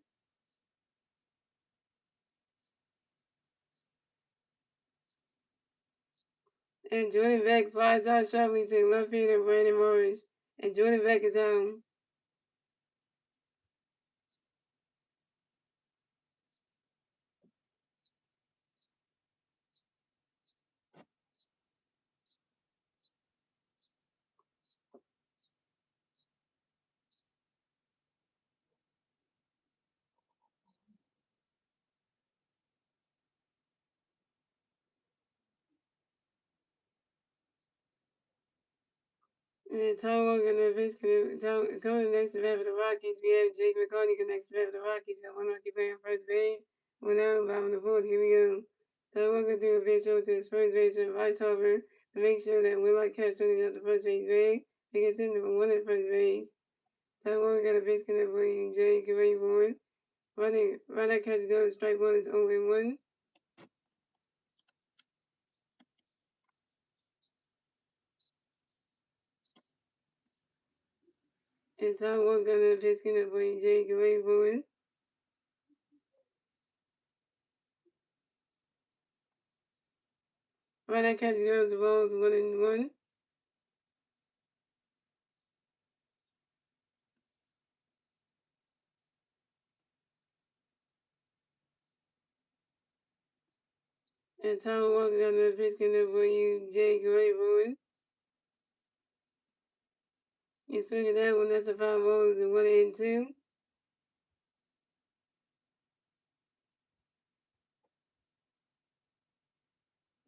And Jordan Beck flies out sharply to the left field of Brandon Morris. And Jordan Beck is home. And Tom Walker and the Vince coming next to bat for the Rockies. We have Jake McCartney connects to bat for the Rockies. Got one Rocky player on first base. 1 out, 5 on the board. Here we go. Tom Walker threw a pitch over to his first baseman, Vice Harper, to make sure that Willard catch turning out the first base bag. He gets in number 1 at first base. Tom Walker got a base connect for Jake Raybourn. Running catch goes, strike 1 is 0-1. And Tom Walker got a base connect for Jake Raybourn. Running catch goes, the balls 1-1. And Tom Walker got the pitch connect for Jake Raybourn. You swing at that one, that's a 5 balls and 1 and 2.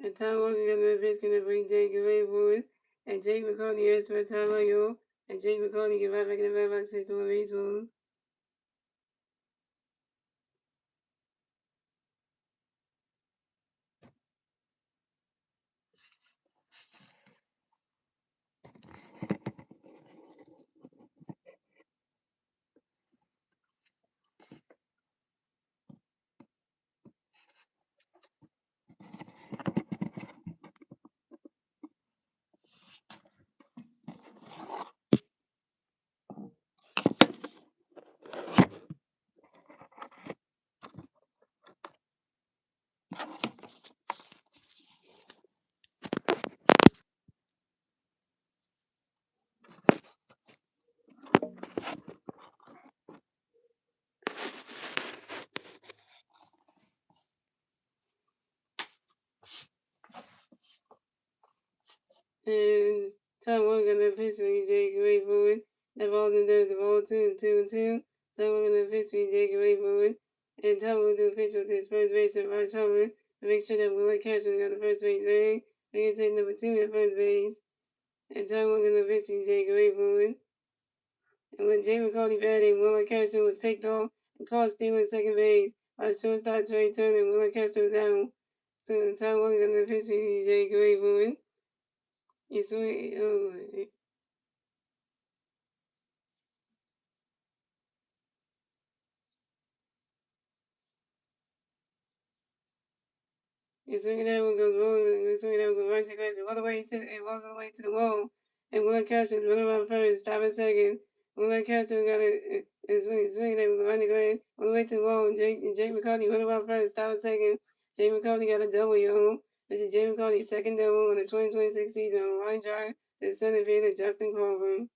And Tom Walker got the pitch connect for Jake Raybourn. And Jake McCartney asks for a time on you. And Jake McCartney get right back in the mailbox, 6 more baseballs. And Tom Morgan the pitch for Jake away forward. The ball's in there, the ball 2-2-2. Tom Morgan the pitch for Jake away forward. And Tom will do a pitch with his first base at Bryce Harper to make sure that Willard Castro got the first base bag. They can take number 2 at first base. And Tom Morgan the pitch for Jake away forward. And when Jay McCarthy batting, Willard Castro was picked off and caught stealing second base by shortstop Trey Turner. Willard Castro was out. So Tom Morgan the pitch for Jake away forward. You sweet. Oh, you swing that one goes rolling. You swing that one goes right to grass. All the way to it rolls all the way to the wall. And Willard Castro running around first, stop a second. Willard Castro got it. Swing that one go right to grass. All the way to the wall. Jay McCarthy running around first, stop a second. Jay McCarthy got a double, yo. This is Jay McCarthy's second double on the 2026 season on line drive to the center fielder Justin Crawford.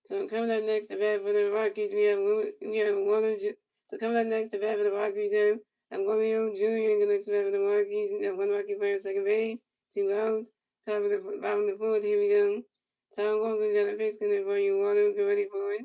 So coming up next to bat for the Rockies, we have Warner. So coming up next to bat for the Rockies, we have Warner Jr. Next to bat for the Rockies. We have one Rocky player at second base, 2 outs. Top of the bottom of the fourth. Here we go. Tom Walker got a face connect for you. Warner, get ready for it.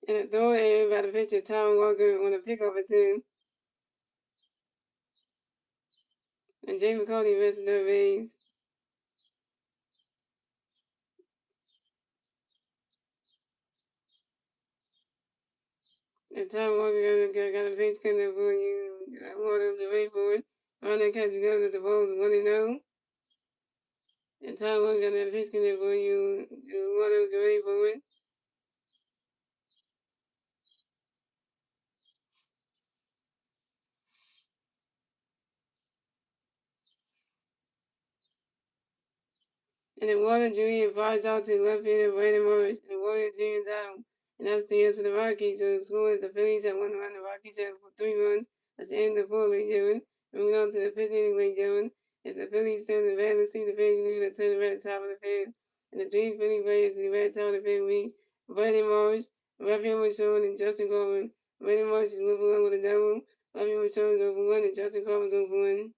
And the throw area by the pitcher, Tom Walker on the pickoff at 2. And Jay McCarthy rests the third base. And Tom Walker got a base connect for you. Warner, get ready for it. On that catch goes as the ball's 1-0. And Tom Walker got that base connect for you. Warner, get ready for it. And then Warner Jr. flies out to left field Brandon Morris. And Warner Jr. is out. And that's the answer to the Rockies. So the score is the Phillies have 1 run. The Rockies have 3 runs. That's the end of the fourth, ladies and gentlemen. Moving on to the fifth inning, ladies and gentlemen. It's the Phillies turn the bat. Let's see the Phillies leaving the turn the bat at the top of the field. And the 3 Philly players to the bat top of the field we Brandon Morris, Rafael Machon, and Justin Coleman. Brandon Morris is 1-for-1 with a double. Rafael Machon is 0-for-1, and Justin Coleman is 0-for-1.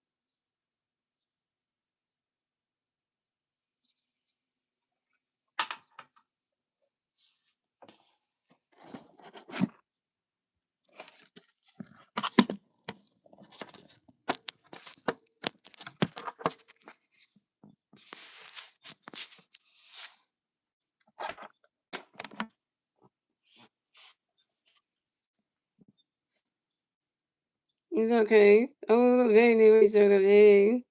It's okay. Oh, very new sort of hey.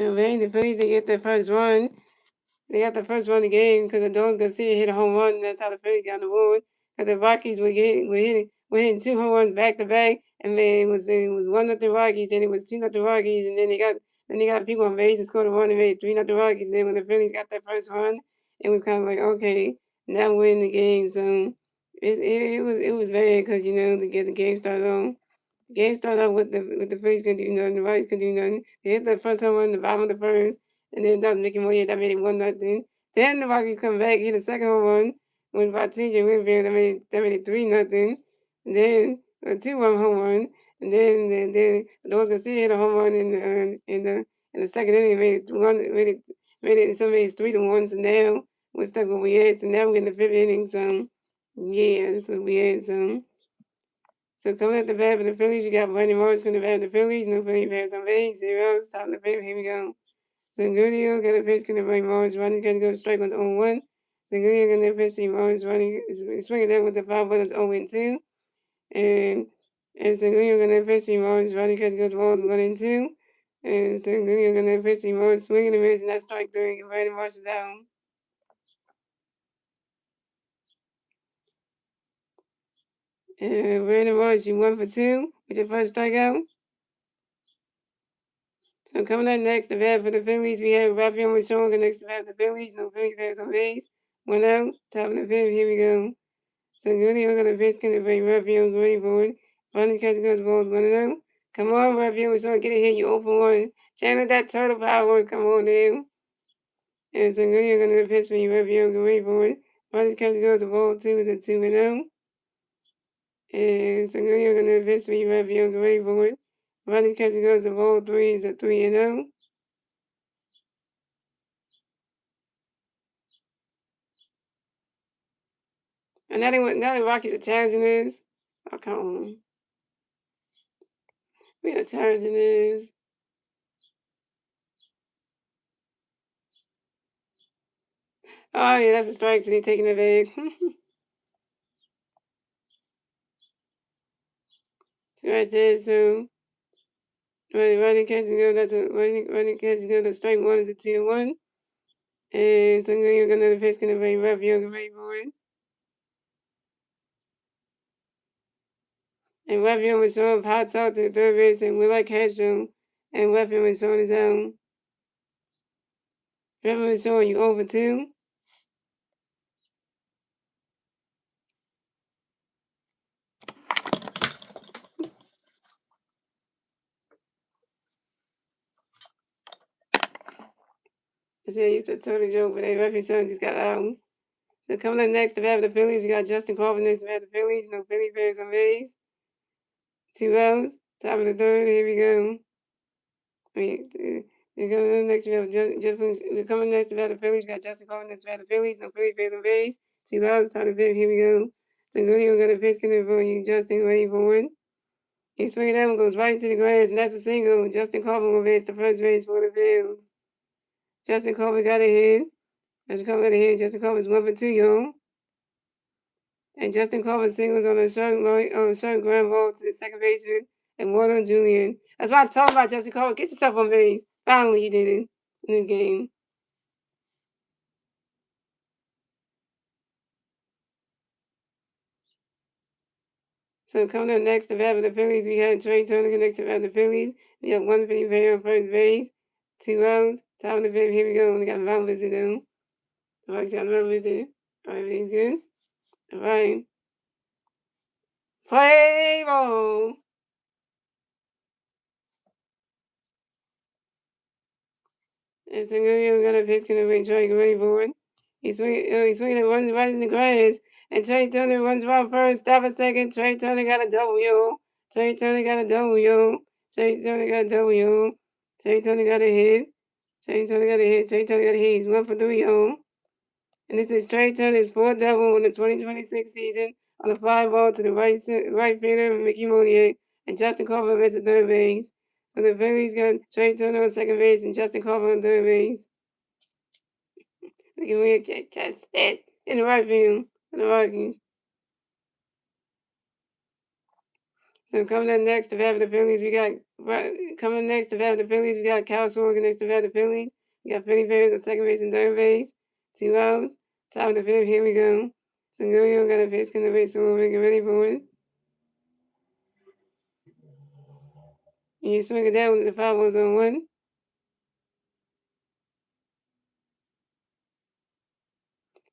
And very the Phillies to get their first run. They got the first run of the game because the Dogs Garcia hit a home run. And that's how the Phillies got the board. Because the Rockies were hitting 2 home runs back to back, and then it was 1-0 Rockies, then it was 2-0 Rockies, and then they got people on base and scored a run and made 3-0 Rockies. And then when the Phillies got that first run, it was kind of like, okay, now we're in the game. So it was bad because to get the game started on. Game started out with the Phillies can do nothing, the Rockies can do nothing. They hit the first home run in the bottom of the first, and then that was Mickey Moore that made it 1-0. Then the Rockies come back, hit the second home run when by TJ Winfield that made it 3-0. Then a 2-run home run, and then those can see hit a home run in the second inning, made it so made it 3-1. So now we're stuck where we had. So now we're in the fifth inning. So yeah, that's what we had. So coming at the bat for the Phillies, you got Brandon Morris in the bat for the Phillies. No Philly players on base. Zeros. Top of the fifth. Here we go. Sangudio got a pitch to Brandon Morris. Running got to go strike was 0-1. Sangudio got a pitch to Morris. Running swinging that with the foul, but it's 0-2. And Sangudio got a pitch to Morris. Running got to go balls 1-2. And Sangudio got a pitch to Morris. Swinging and missing that strike 3. Brandon Morris is out. And Brandon Morris, you 1 for 2 with your first strikeout. So coming up next, the bat for the Phillies, we have Rafael Machonga next to bat for the Phillies. No Philly players on base. 1 out, top of the fifth. Here we go. So Julio got a pitch to bring Rafael going forward. Running catch goes balls 1-0. Come on, Rafael Machonga, get it here. You 0 for 1. Channel that turtle power. Come on, now. And so Julio got a pitch for you, Rafael going forward. Running catch goes the ball 2 is a 2-0. And so Julio got a pitch for you, Rafael going forward. Running catch goes the ball 3 is a 3-0. And now the Rockies are challenging this. Oh, come on. We are challenging this. Oh, yeah, that's a strike, so they're taking it back. So right there, so running catch and go, that's a running catch and go, the strike 1 is a 2-1. And so you're gonna the pitch gonna be rough, you're gonna be for it. And Raphael was showing hot out to the third base, and we like Castro. And Raphael was showing his own. Raphael was showing you over 2. I said, it's a total joke, but Raphael showing just got out. So coming up next to bat for the Phillies, we got Justin Crawford next to bat for the Phillies. No Philly players on base. 2 outs. Top of the third. Here we go. We're coming next to we're coming next to bat the Phillies. We got Justin Crawford next to bat the Phillies. No Philly players on base. 2 outs. Top of the fifth. Here we go. So Julio got a pitch coming for you. Justin ready for it. He swings that one, goes right into the grass, and that's a single. Justin Crawford will base the first base for the Phillies. Justin Crawford got a hit. Justin Crawford got a hit. Justin Crawford's 1 for 2, y'all. And Justin Crawford singles on a short ground ball to the second baseman and one on Julian. That's why I told about Justin Crawford. Get yourself on base. Finally, he did it in this game. So coming up next to bat for the Phillies, we have Trey Turner next to bat for the Phillies. We have 1 Philly player on first base. 2 outs. Top of the fifth. Here we go. We got a mound visit now. The Rockies got a mound visit. All right, everything's good. All right. Play ball. And so Julio got a pitch gonna bring Trey ready for it. He's swinging and runs right in the grass. And Trey Turner runs right first. Stop a second. Trey Turner got a W. Trey Turner got a W. Trey Turner got a W. Trey Turner got a hit. Trey Turner got a hit. Trey Turner got a hit. He's 1 for 3, y'all. And this is Trey Turner's 4th double in the 2026 season on a fly ball to the right fielder, Mickey Monier, and Justin Crawford at the third base. So the Phillies got Trey Turner on second base and Justin Crawford on third base. Mickey Monier catch that in the right field for the Rockies. So coming up next to bat for the Phillies, we got Cal Sorgan next to bat for the Phillies. We got Philly players on second base and third base. 2 outs. Top of the fifth, here we go. Sengorio got a pitch in the base, so we'll get ready for it. And you swing it down with the 5 balls on 1.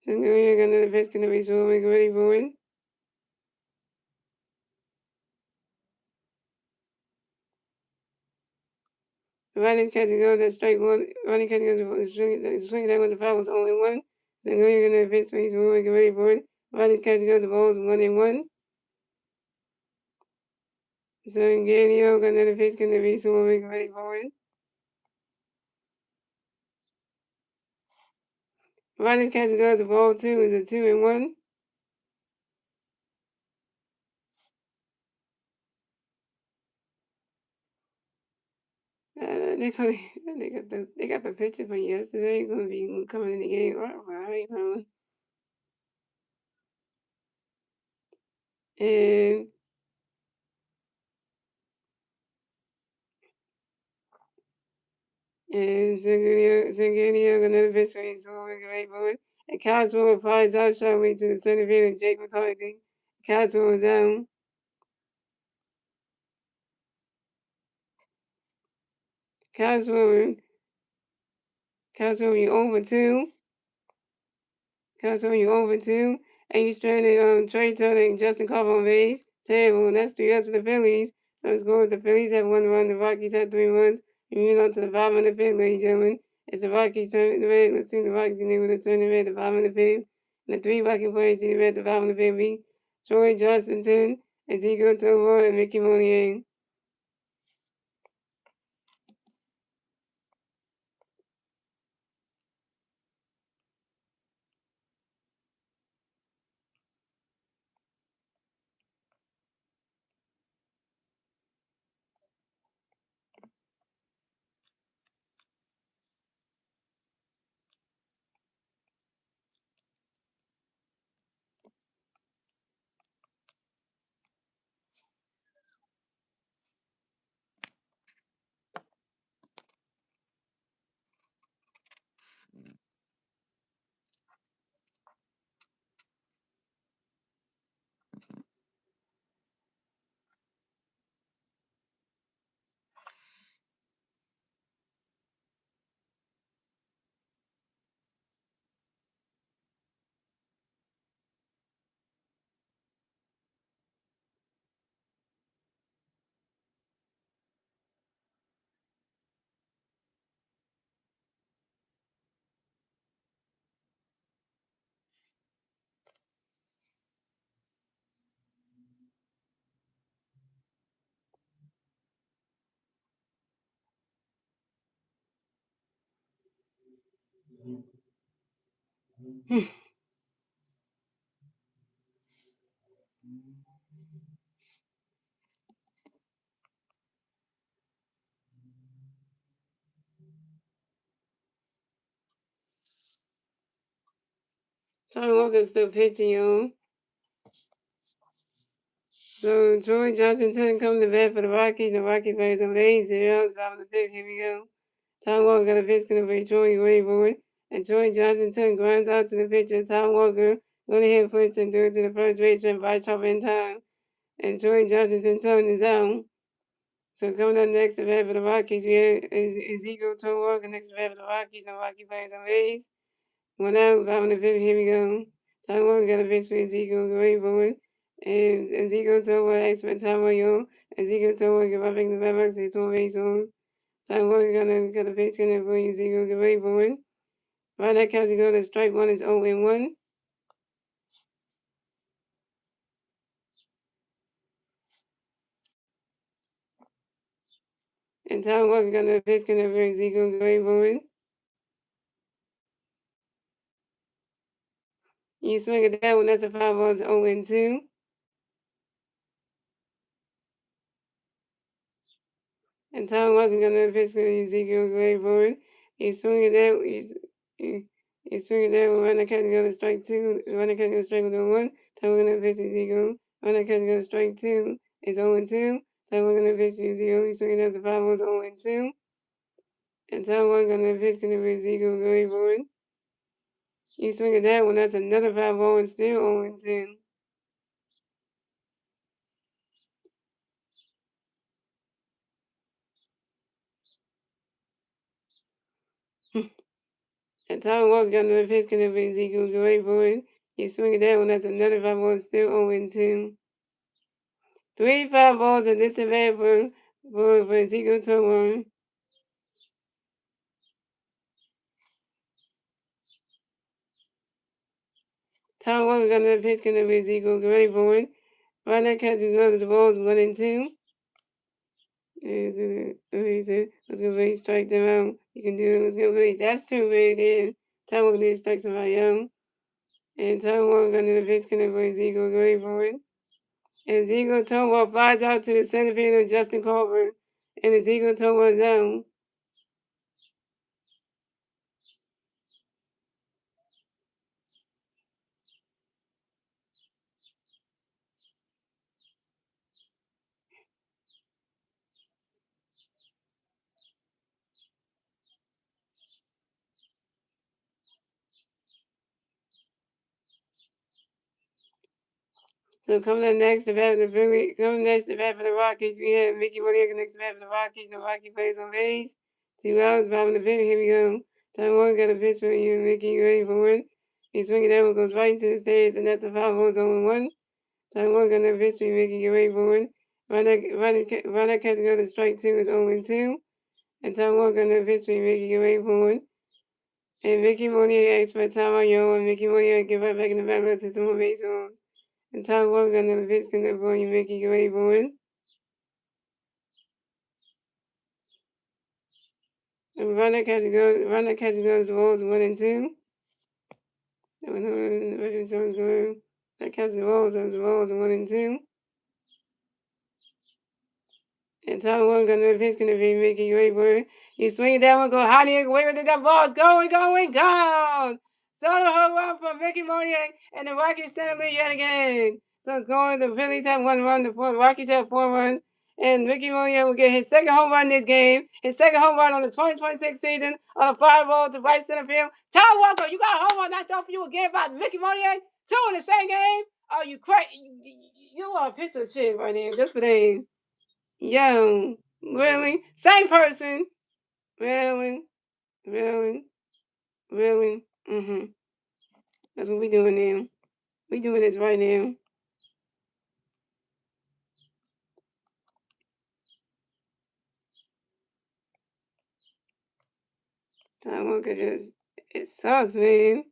Sengorio got another pitch in the base, so we'll get ready for it. Riding catching goes at strike 1. Riding catching goes swing down with the 5 balls only 1. Sengorio got another pitch, so we'll get ready for it. Riding catching goes the balls 1-1. Sengorio got another pitch in the base, so we'll get ready for it. Riding catching goes the ball 2 is a 2-1. They got the picture from yesterday. Gonna be coming in the game. Right, and Zagadio another pitch for his great boy. And Cosmo flies out sharply to the center field and Jake McCarthy. Cosmo is down. Cosmo you over 2. Cosmo you over 2. And you stranded Trey Turner and Justin Carver on base. Terrible. That's 3 outs to the Phillies. So the score is the Phillies have 1 run, the Rockies have 3 runs. We move on to the bottom of the fifth, ladies and gentlemen. It's the Rockies turn the red. Let's see the Rockies and they will turn the red at the bottom of the fifth. And the 3 Rocky players see the red at the bottom of the fifth. Troy Johnston, Ezekiel Tovar, and Mickey Monier. Tom Walker's still pitching, y'all. So Troy Johnson come to bat for the Rockies. The Rockies players on base. 0 outs, bottom of the fifth. Here we go. Tom Walker got a pitch going to Troy ready for it. And Troy Johnson grinds out to the pitcher. Tom Walker going to hit first and throw it to the first baseman by Chopper in time. And Troy Johnson is out. So coming up next to bat for the Rockies, we have Ezekiel Walker next to bat for the Rockies. No Rocky players on base. 1 out, bottom of the fifth. Here we go. Tom Walker got a pitch for Ezekiel ready for it. And Ezekiel Walker expert Tom Walker. Ezekiel Walker rubbing the back his home base homes. Tom Walker got a pitch in there for Ezekiel, get ready for it. Right that counts to go to strike 1 is 0-1. And Tom Walker got a pitch in there for Ezekiel, get ready for it. You swing at that one, that's a 5 balls 0-2. And Tom Walker got another pitch for Ezekiel, get ready for it. You swing at that, you swing at that one, run that catch go to strike 2, run that catch go to strike 1. Tom Walker got another pitch for Ezekiel, run that catch go to strike 2, it's 0-2. Tom Walker got another pitch for Ezekiel, you swing at the 5 balls 0-2. And Tom Walker got another pitch for Ezekiel, get ready for it. You swing at that one, that's another 5-0 and still 0-2. And Tom Walker got another pitch connect with Ezekiel. Go wait for it. You swing at that one, that's another 5-0 and still 0-2. 3 foul balls and this event for Ezekiel Towan. Tom Walker got another pitch connect with Ezekiel. Go ready for it. Right now, catches those balls 1-2. Let's go really strike them out. You can do it. Let's go really. That's too big there. Tom Walker did strike somebody out. And Tom Walker got another pitch connect with Ezekiel. Go ready for it. And Ezekiel Towan flies out to the center field of Justin Colbert. And Ezekiel Towan's out. So coming up next, the bat for the Phillies. Coming next, the bat for the Rockies. We have Mickey Moore next to bat for the Rockies. The Rockies plays on base. 2 outs, bottom of the fifth. Here we go. Time one got a pitch for you, Mickey. You ready for one? He's swinging that one, goes right into the stands, and that's a 5-0 0-1. Time one got a pitch for you, Mickey. You ready for one? Right that catch go to strike two is 0-2. And time one got a pitch for you, Mickey. You ready for one? And Mickey Moore asks for time on your and Mickey Moore get right back in the back to some more base on. And time one got another pitch connect for you, Mickey. You ready for one? And run that catch goes rolls 1-2. That catch rolls 1-2. And Tom one got another pitch gonna be making you wait for it. You swing that one, go high and away with it. That ball's going, gone. Solo home run from Mickey Monier and the Rockies stand lead yet again. So it's going. The Phillies have 1 run. The Rockies have 4 runs. And Mickey Monier will get his second home run this game. His second home run on the 2026 season on a 5-0 to right center field. Tom Walker, you got a home run knocked off for you again by Mickey Monier. 2 in the same game. Oh, you crazy. You are a piece of shit right now. Just for that. Yo, really? Same person? Really? Really? Really? That's what we doing now. We doing this right now. Time Walker just, it sucks, man.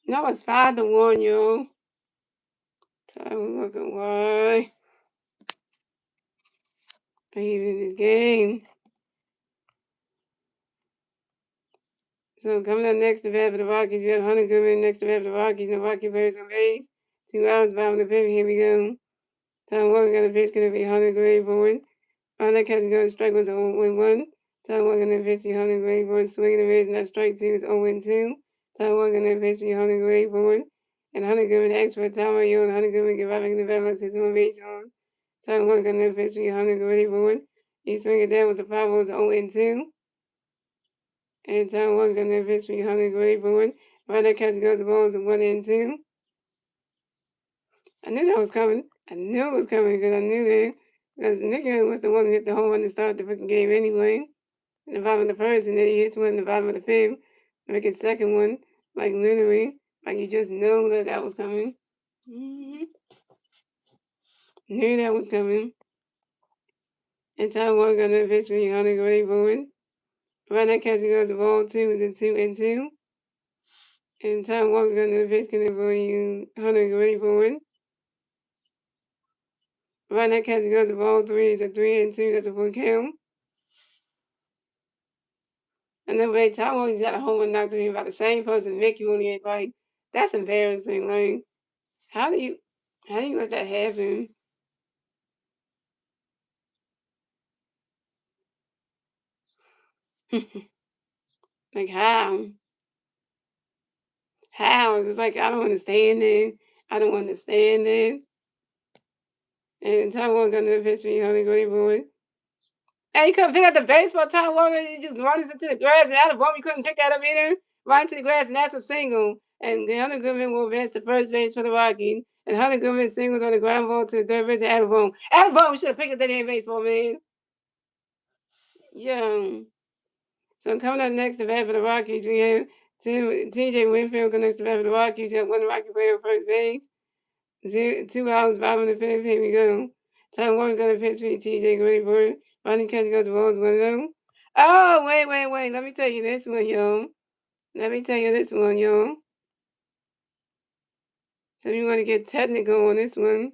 That was 5-1, yo. Time Walker, why? Are you even in this game? So coming up next to bat for the Rockies, we have Hunter Goodman next to bat for the Rockies, and the Rocky players on base. 2 outs, bottom of the fifth. Here we go. Time Walker got a pitch, gonna be Hunter Gray forward. On that catch, go strike was 0-1. Time one in the history, 100 grade forward. Swinging the raise, and that strike two is 0-2. Time one in the history, 100 grade forward. And 100 Goodman X for time on you, and 100 Goodman get right back in the back box, 1 base on. Time one in the history, 100 grade forward. You swing it down was the 5 was 0-2. And time one in the history, 100 grade forward. Right that catch goes the balls 1-2. I knew that was coming. I knew it was coming because I knew that. Because Nicky was the one who hit the home run to start the freaking game anyway. In the bottom of the first, and then he hits one in the bottom of the fifth. Make a second one, like literally, like you just know that that was coming. Knew that was coming. And Ty Walker got another pitch for you, Hunter Gray forward. Right that catch goes the ball 2 is a 2-2. And Ty Walker got another pitch for you, Hunter Gray forward. Right that catch goes the ball 3 is a 3-2. That's a full count. And then way Ty Walker's got a home run knocked him by the same person Mickey only like that's embarrassing. Like how do you let that happen? Like how? How? It's like I don't understand it. I don't understand it. And Tom Walker got another pitch for you, Holy Goody Boy. And you couldn't pick up the baseball, Tom Walker. You just runs into the grass, and out of ball, you couldn't pick that up either. Right into the grass, and that's a single. And the Hunter Goodman will advance to first base for the Rockies. And Hunter Goodman singles on the ground ball to the third base and out of home. Out of home, should have picked up that damn baseball, man. Yeah. So coming up next to bat for the Rockies, we have T.J. Winfield going next to bat for the Rockies. You have one Rocky player on first base. 2 hours, 5 in the 5th. Here we go. Time Warner got a pitch for TJ ready for it. Ronnie Catch goes to Rose 1-0. Oh, wait. Let me tell you this one, yo. Let me tell you this one, yo. So you want to get technical on this one.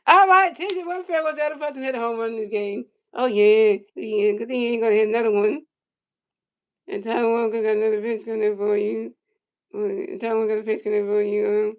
All right, TJ Winfield was the other person who hit a home run in this game. Oh, yeah. Good thing he ain't going to hit another one. And Time Walker got another pitch coming for you. Time Walker got a pitch coming for you.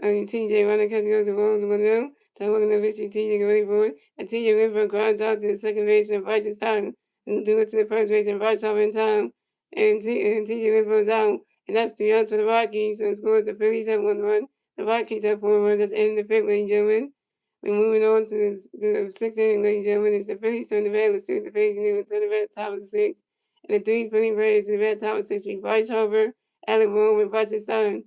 TJ Ronnie Catch goes to Rose 1-0. Time Walker got a pitch to TJ ready for it. And TJ Winfield grounds out to the second base and invites his time. And do it to the first base and invites time in time. And TJ Winfield's out. And that's 3 outs for the Rockies. So it scores the Phillies have 1 run. The Rockies have 4 runs. That's ending the 5th, ladies and gentlemen. We're moving on to the 6th inning, ladies and gentlemen. It's the Phillies turn the bat. Let's see what the Phillies do. Turn the bat top of the 6th. And the 3 Philly Braves in the bat top of the 6th. Bryce Harper, Alec Bohm, and Bryce Stein.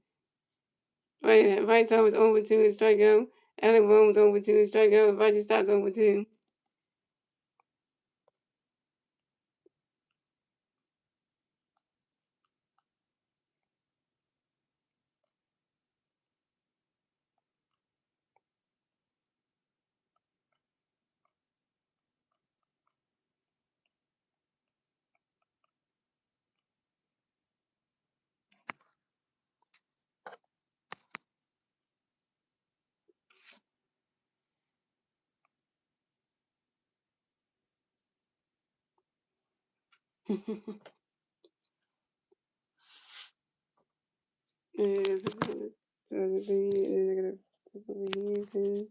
Right, Bryce Harper was over 2 and strikeout. Alec Bohm was over 2 and strikeout. And Bryce Stein's over 2. And so the thing, and then they're gonna put over here.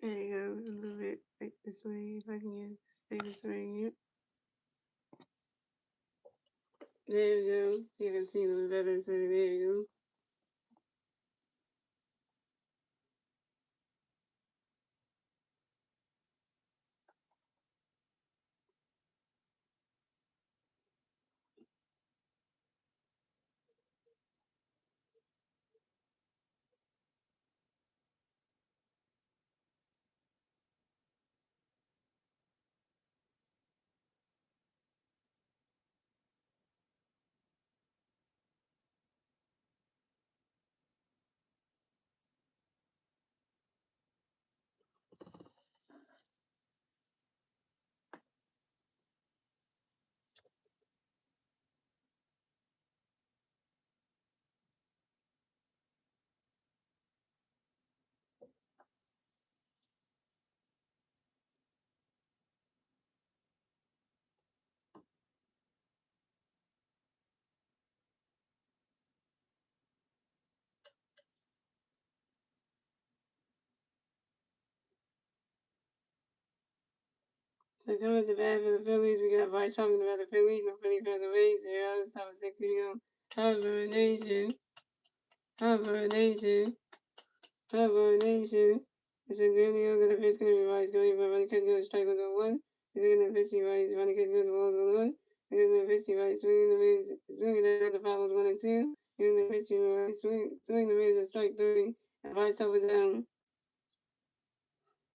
There you go, a little bit like this way, if I can stay this way here. There you go. So you can see a little better, so there you So coming at the bat for the Phillies, we got Bryce talking about the Phillies. No Philly fans away. 0 top of 6. We go. However, Nation. However, Nation. However, Nation. It's a good deal. Gonna pitch, gonna be Bryce. Going for running catch, goes strike, goes on 1. So we're gonna pitch, Bryce. Running catch, goes balls on 1. We're gonna pitch, Bryce. Swinging the mids. Swinging the fouls 1 and 2. We're gonna pitch, Bryce. Swing the mids and strike 3. And Bryce over down.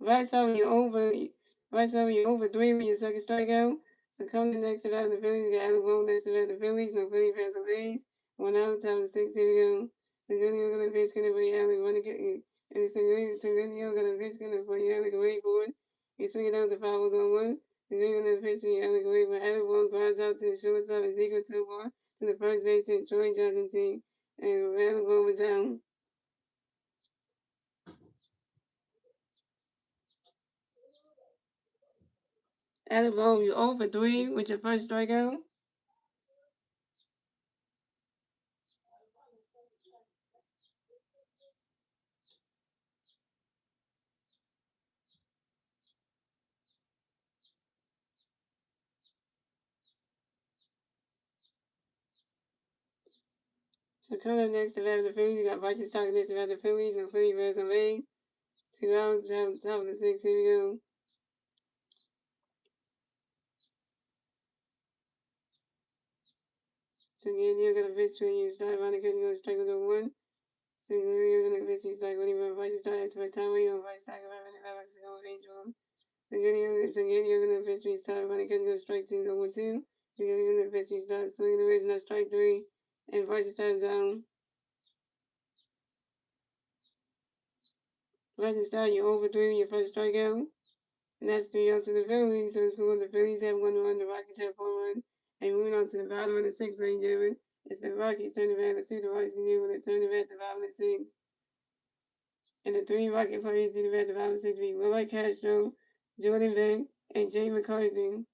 Right time you over 3 with your second strikeout. So coming next to bat the Phillies, you got Alabama next to bat the Phillies, no Philly fans on base. 1 out, top of 6, here we go. So good deal gonna pitch, gonna be Alec running and it's a good deal gonna pitch, gonna put Alec away for it. You swing it out the fouls on 1. So good gonna pitch me Alec away for Alec one grounds out to the shortstop and Ezekiel 2-1 to the first base to Troy Johnson team. And Alec was out. Alabama, you 0 for 3 with your first strikeout. So coming up next to bat the Phillies, we got Bryce talking next to bat the Phillies, no Philly Bears on base. 2 outs, top of the 6, here we go. So again, you're gonna pitch when you start running, couldn't go strike with a 1. So you're gonna pitch, you start when you Bryce start, that's my time when you're Bryce talking about running back to go baseball. So again, you're gonna pitch, you start running, couldn't go strike 2, go 1-2. So again, you're gonna pitch, you start swinging the wrist, not strike 3. And Bryce starts down. Bryce start, you're over 3 with your first strikeout. And that's 3 outs to the Phillies. So it's cool. The Phillies have 1 run, the Rockies have 4 runs. And moving on to the bottom of the 6th, ladies and gentlemen, it's the Rockies turn the bat. Let's see the Rockies do when they turn the bat at the bottom of the 6th. And the 3 Rocket players do the bat at the bottom of the 6th be Willie Castro, Jordan Beck, and Jay McCarthy.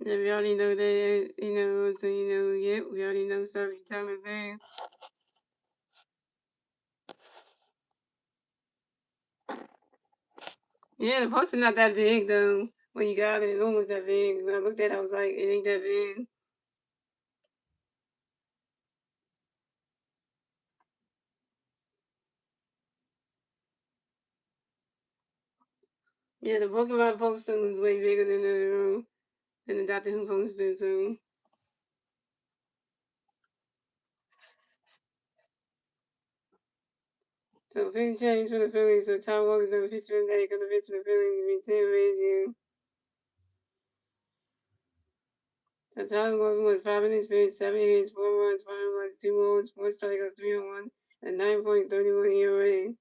Yeah, we already know that, so yeah, we already know stuff you tell us there. Yeah, the poster's not that big, though. When you got it, it almost that big. When I looked at it, I was like, it ain't that big. Yeah, the Pokemon poster was way bigger than the Doctor Who poster, so. So big change for the Phillies. So Tom Walker's on the pitcher today. Gonna pitch for the Phillies to be 10 rays here. So Tom Walker went 5 innings pitched, 7 hits, 4 runs, 5 runs, 2 walks, 4 strikeouts, 3 on 1, and 9.31 ERA.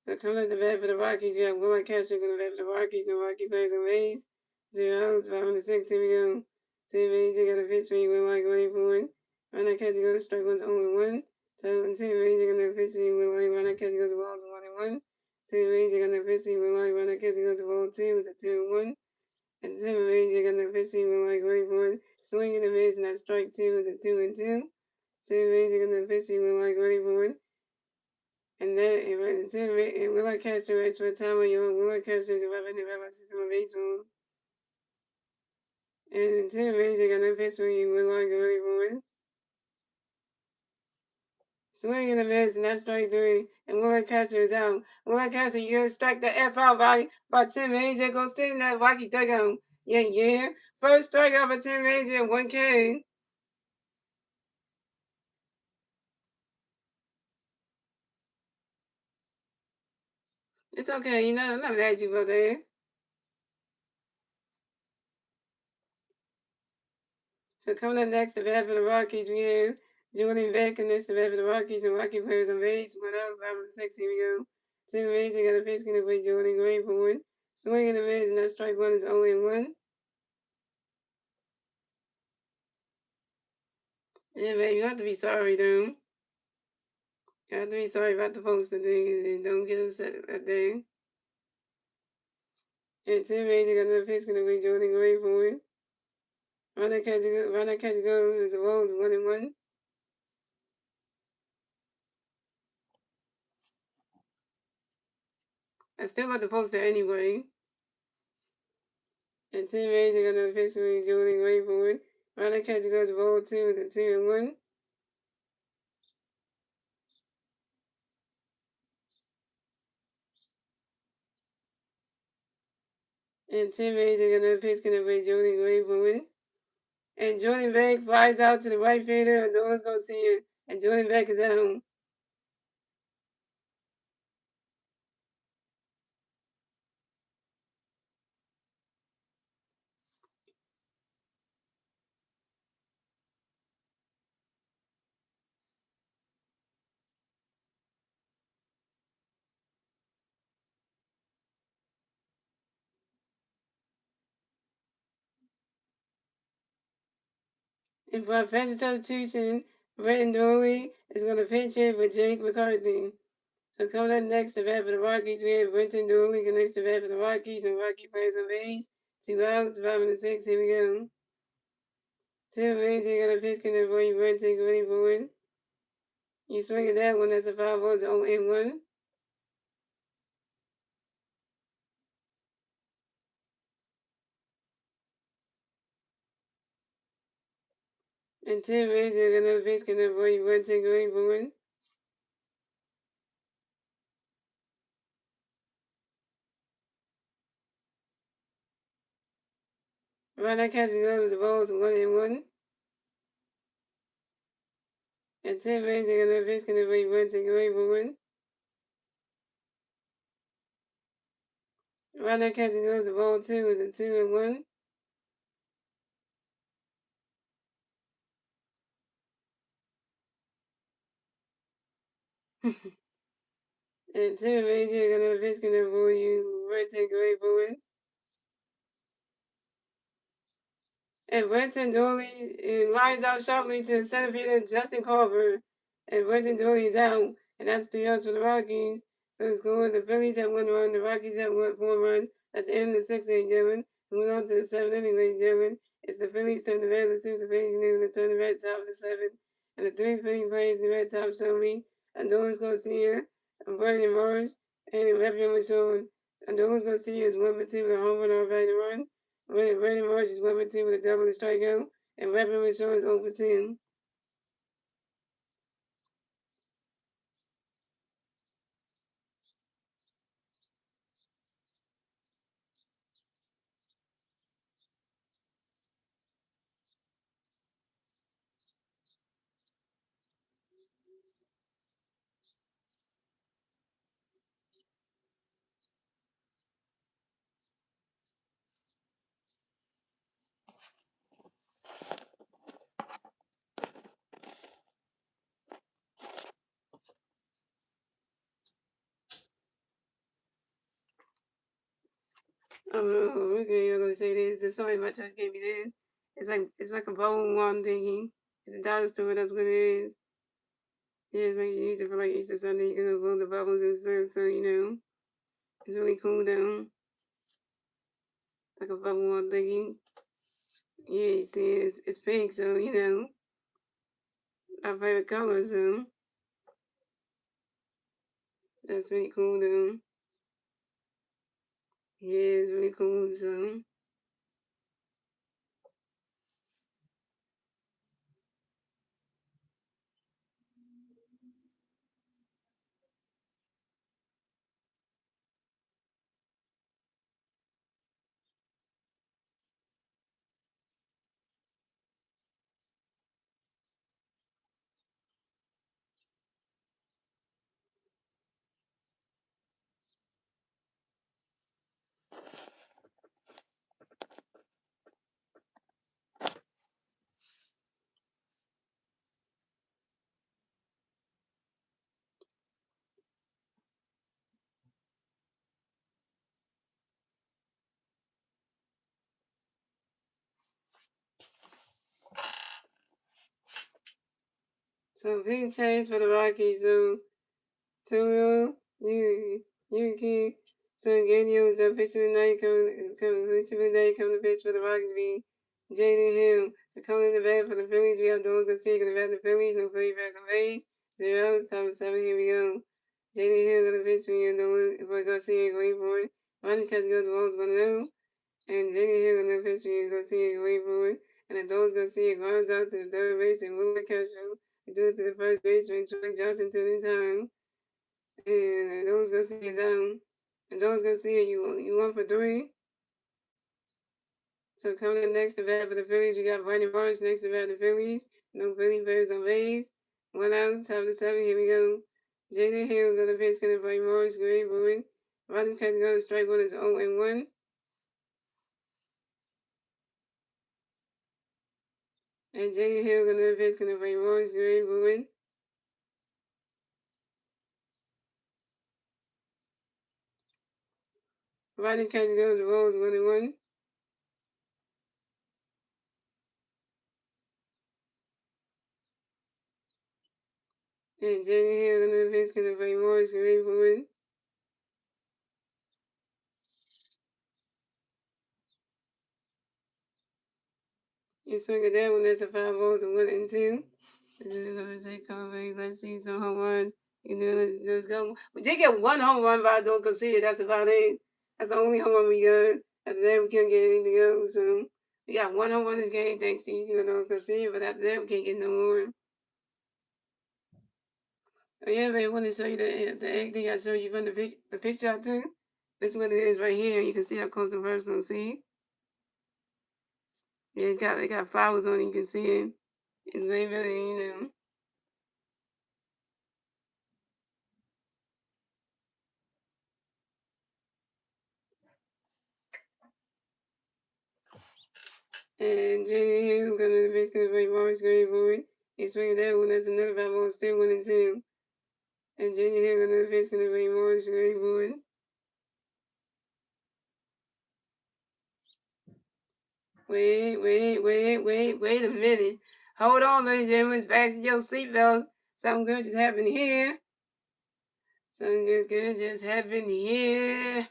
So coming at the bat for the Rockies, we have Willie Castro going to bat for the Rockies. No Rocky players on base. 0 outs, 5 on the 6. Here we go. 10 rays, you got a pitch for you. Willie going for it. Run that catch goes, strike one's 0-1. So 10 rays, you're going to pitch for you. Willie, run that catch goes, balls 1-1. 10 rays, you're going to pitch for you. Willie, run that catch goes, ball 2. It's a 2-1. And 10 rays, you're going to pitch for you. Willie, going for it. Swing in the miss, and that strike 2 is a 2-2. 10 rays, you're going to pitch for you. Willie, going for it. And then it will I catch the race for time when you will I catch the weapon development system of baseball. And Tim Rays got no pitch when you would like ready for it. Swing in the miss, and that's strike three. And Willard catcher is out. Willard catcher, you gotta strike the F out by Tim Rays. Go sit in that Rockies dugout. Yeah. First strikeout for Tim Rays at 1K. It's okay, you know, I'm not mad at you about that. So coming up next, the bat for the Rockies, we have Jordan Beck, and this the bat for the Rockies. The Rocky players on base. 1 out, 5 6. Here we go. Tim Rays got a pitch gonna play Jordan Gray for one. Swing in the miss, and that strike one is 0-1. Yeah, baby, you have to be sorry, though. You have to be sorry about the folks that they don't get upset about that. And Tim Rays got another pitch gonna play Jordan Gray for one. Runner catch go is the Wolves 1-1. I still got the poster anyway. And Tim Rays got another pitch gonna play Jordan Gray for one. Runner catch goes ball 2 to 2-1. And Tim Rays got another pitch gonna play Jordan Gray for one. And Jordan Beck flies out to the right fielder, and no one's gonna see it. And Jordan Beck is at home. And for a fancy substitution, Brenton Dooley is going to pinch hit for Jake McCarthy. So coming up next, the bat for the Rockies, we have Brenton Dooley connects the bat for the Rockies, and Rocky players on base. 2 outs, 5 6. Here we go. Tim Rays got a pitch connect for you, Brenton, ready for it. You swing at that one, that's a foul ball, it's 0-1. And Tim Rays got another pitch connect for you, Brenton, ready for it. Runner catching goes, the ball is 1-1. And Tim Rays got another pitch connect for you, Brenton, ready for it. Runner catching goes, the ball 2 is a 2-1. And Tim Rays got another pitch connect for you, Brenton, ready for it. And Brenton Dooley lines out sharply to center fielder Justin Carver. And Brenton Dooley is out. And that's 3 outs for the Rockies. So it's going. The Phillies have 1 run. The Rockies have 4 runs. That's the end of the 6th inning, gentlemen. Moving on to the 7th inning, ladies and gentlemen. It's the Phillies turn the red. Let's see what the Phillies do to turn the red top of the 7th. And the 3 Philly players in the red top show me. Adolis Garcia, and Brandon Marsh, and Reverend Michon. Adolis Garcia is 1-2 with a home run already to run. Brandon Marsh is 1-2 with a double and strikeout, and Reverend Michon is 0-10. Okay, you're gonna say this. There's somebody in my church gave me this. It's like a bone one thingy. It's a dollar store. That's what it is. Yeah, it's like you use it for like Easter Sunday. You can blow the bubbles and stuff. So it's really cool though. Like a bubble one thingy. Yeah, you see, it's pink. So our favorite color. So that's really cool though. Yeah, it's really cool. So So big change for the Rockies. So Toro, Yuki, so Gadiel is officially night coming to pitch for the Rockies. Be Jaden Hill. So coming in the bat for the Phillies, we have those that see the bat the Phillies. No Philly bats and Rays. 0 outs, top of 7. Here we go. Jaden Hill gonna pitch for Garcia going for it. Ronnie catch goes the ball's 1-0. And Jaden Hill gonna pitch for Garcia going for it. And the Dogs Garcia grounds out to the third base and will catch him. Do it to the first baseman, Troy Johnson, to the time. And those gonna see it down. And those gonna see it. You 1 for 3. So coming in next to bat for the Phillies, you got Brandon Morris next to bat the Phillies. No Philly Bears on base. 1 out, top of the 7. Here we go. Jaden Hill gonna pitch, gonna play Morris, great boy. Rodgers catch going to strike 1 is 0-1. And Jaden Hill gonna pitch, gonna play Morris, great boy. Rodgers catch goes the ball is 1-1. And Jaden Hill gonna pitch, gonna play Morris, great boy. You swing at that one, that's a 5 balls, 1 and 2. This is gonna say cover. Let's see some home runs. You know, let's go. We did get 1 home run by those conceded. That's about it. That's the only home run we got. After that, we couldn't get anything else. So we got 1 home run this game, thanks to you know conceded. But after that, we can't get no more. Oh yeah, man. I want to show you the egg thing I showed you from the picture too. This is what it is right here. You can see how close the person. See? Yeah, it got flowers on it. You can see it. It's very, very, you know. And Jenny Hill gonna basically play Morris Gray board. He's swinging that one. That's another ball ball, still 1 and 2. And Jenny Hill gonna basically play Morris Gray board. Wait a minute. Hold on, ladies and gentlemen. Fasten your seatbelts. Something good just happened here. Something good just happened here.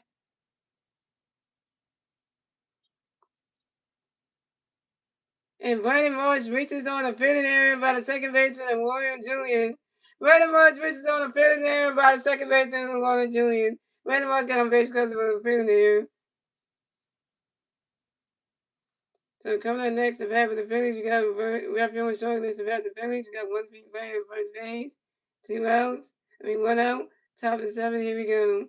And Brandon Marsh reaches on the fielding area by the second baseman and William Julian. Brandon Marsh reaches on the fielding area by the second baseman and William Julian. Brandon Marsh got on base because of the fielding area. So coming up next, the bat with the Phillies, we have feeling showing this the bat with the Phillies. We got 1 feet play at first base, 2 outs. 1 out. Top of the 7. Here we go.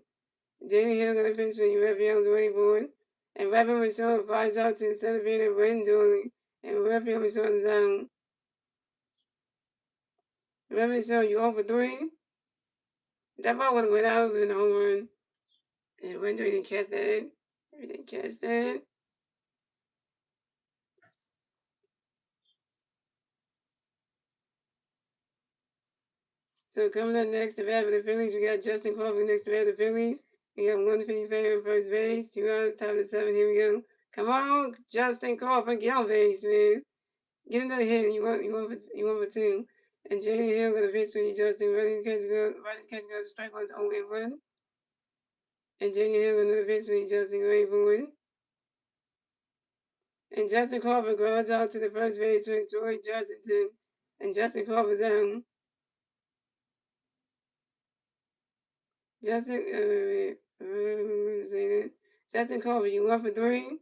Jaden Hill gonna pitch for you. Raphael ready for it. And Raphael Michon flies out to the center fielder, Brendan Dooley. And Raphael Michon is down. Raphael Michon, you 0 for 3. That ball would have went out in the home run. And Brendan didn't catch that. He didn't catch that. So coming up next, the bat with the Phillies, we got Justin Crawford next to bat with the Phillies. We got 150 player at first base, 2 outs, top of the 7. Here we go. Come on, Justin Crawford, get on base, man. Get another hit. You want for 2. And Jaden Hill gonna pitch for you, Justin. Running catch go, strike 1's 0-1. And Jaden Hill gonna pitch for you, Justin. Great for it. And Justin Crawford grounds out to the first base with Troy Johnson. And Justin Crawford's down. Justin Crawford, you 1 for 3.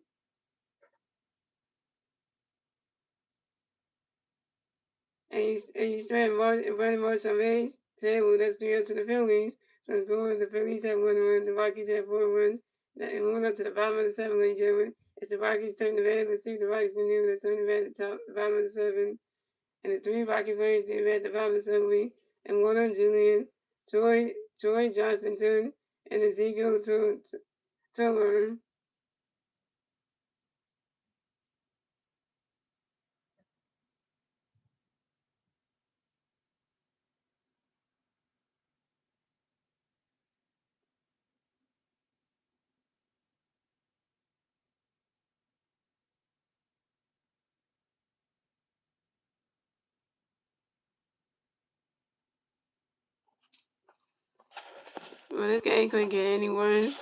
And you strand Brandon Marsh on base. Today, well, that's 3 to the Phillies. So it's going. The Phillies have 1 run. The Rockies have 4 runs. And we're up to the bottom of the 7, ladies and gentlemen. It's the Rockies turn the bat. Let's see what the Rockies can do. They turn the bat at the bottom of the 7. And the 3 Rocky players do at the bottom of the 7. And 1 on Julian, Troy Johnston, and Ezekiel Tiller. Well, this game couldn't get any worse.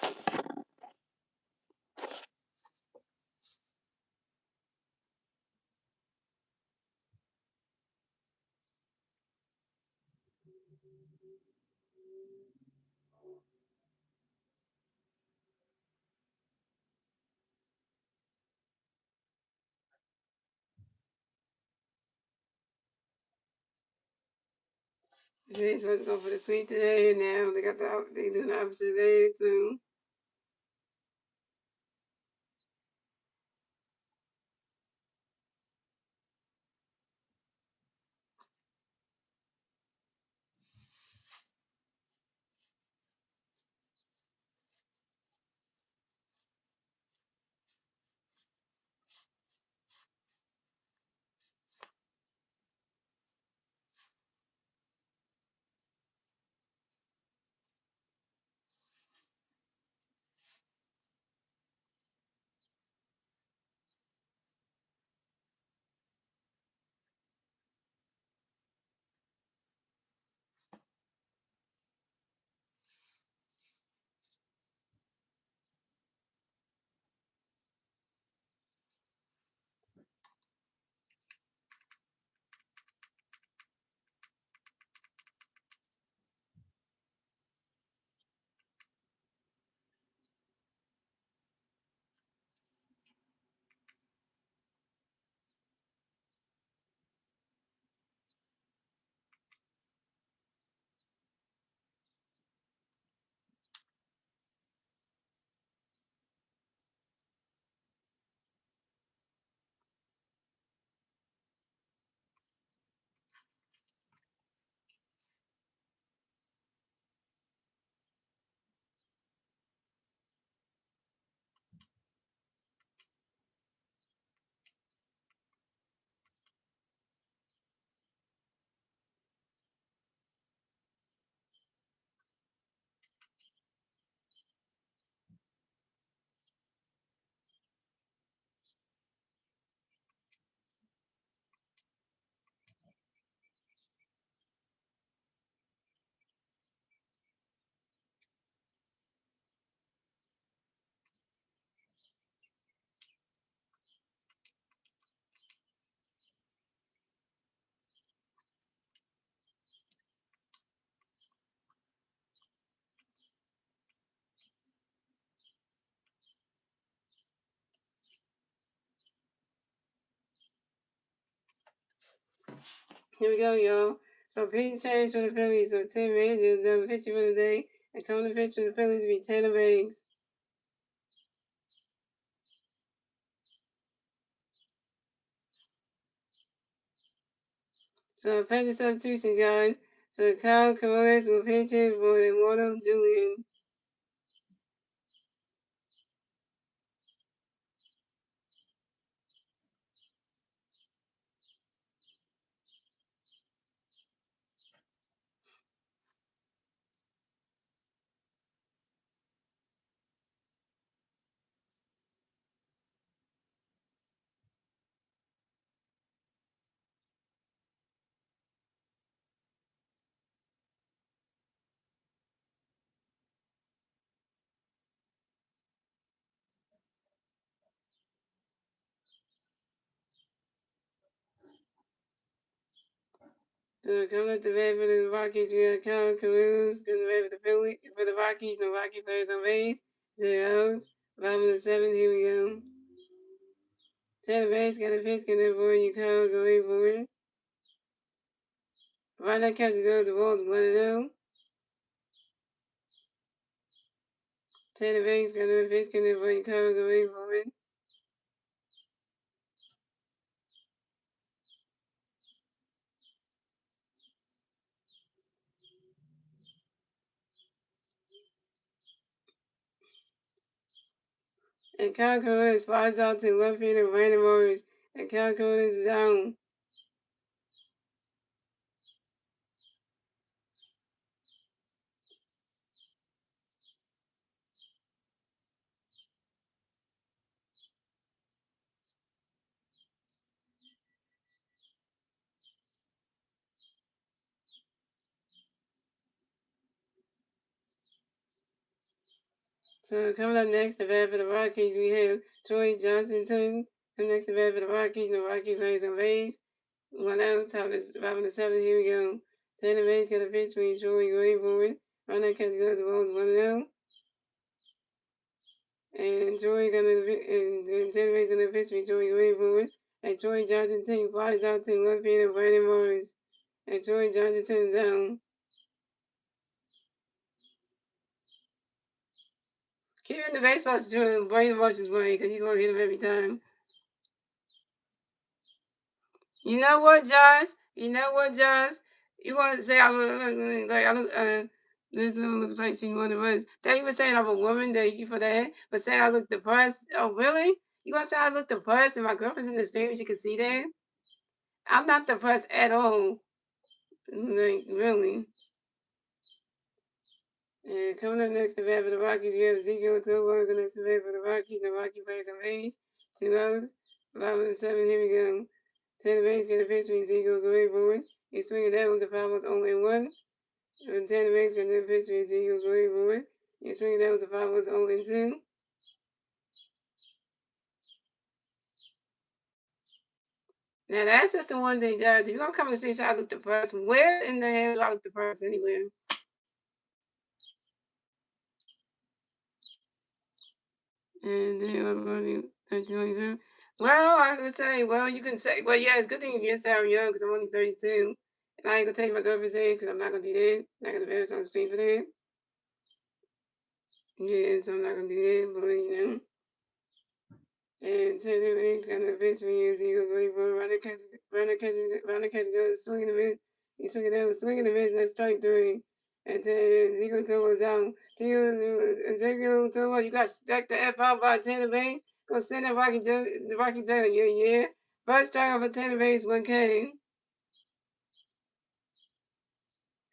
They're supposed to go for the sweep today, and now they doing the opposite day too. Here we go, y'all. So pitching change for the Phillies. So Tim Ranger done pitching for the day, and total pitch for the Phillies will be Taylor Banks. So effective substitutions, guys. So Kyle Corrales will pitch in for Eduardo Julian. So coming up the bat for the Rockies, we have Kyle Corrales coming the bat for the Phillies. For the Rockies, no Rocky players on base. 0 outs. Bottom of the seventh, here we go. Taylor Banks got a pitch, get there for you, Kyle, go in for it. Right that catch goes, the ball's 1-0. Taylor Banks got another pitch, get there for you, Kyle, go in for it. And Kyle Corrales flies out to left field of Brandon Morris. And Kyle Corrales is out. So coming up next, the bat for the Rockies, we have Troy Johnston. Coming next, the bat for the Rockies. The Rockies plays on Rays. 1 out, top of the bottom of the 7th. Here we go. Taylor Rays got a pitch between Troy going forward. Run that catch goes, the balls 1 out. And Joey and Taylor Rays gonna pitch between Joey going forward. And Troy Johnston flies out to left field of Brandon Morris. And Troy Johnston's out. Keep in the baseball situation, Brandon Morris is way because he's gonna hit him every time. You know what, Josh? You know what, Josh? You want to say I look like I look this one looks like she's one of us. That you were saying I'm a woman, thank you for that. But saying I look depressed. Oh really? You gonna say I look depressed and my girlfriend's in the stream, she can see that? I'm not depressed at all. Like really. And coming up next to bat for the Rockies, we have Ezekiel Tobar next to bat for the Rockies. The Rockies plays on A's. 2 outs. 5 and 7. Here we go. Taylor Bates get a pitch between Ezekiel going forward. He's swinging that was the 5 was 0-1. And Taylor Bates get a pitch between Ezekiel going forward. He's swinging that was the 5 was 0-2. Now that's just the one thing, guys. If you're gonna come to the street, say I look depressed. Where in the hell do I look depressed anywhere? And they are running 27. Well, I would say, well, you can say, well, yeah, it's a good thing you can say I'm young because I'm only 32. And I ain't gonna tell you my girlfriend's age because I'm not gonna do that. Not gonna embarrass on the street for that. Yeah, so I'm not gonna do that, but you know. And Taylor Riggs and the pitch for you, Ezekiel going for running catch goes swinging the miss. He's swinging down, swinging the miss, that's strike 3. And then Ezekiel Towar's out. Ezekiel Toward, you got struck the F out by Taylor Bates. Go send that the Rocky Jail, yeah. First strike off of Taylor Bates, 1K.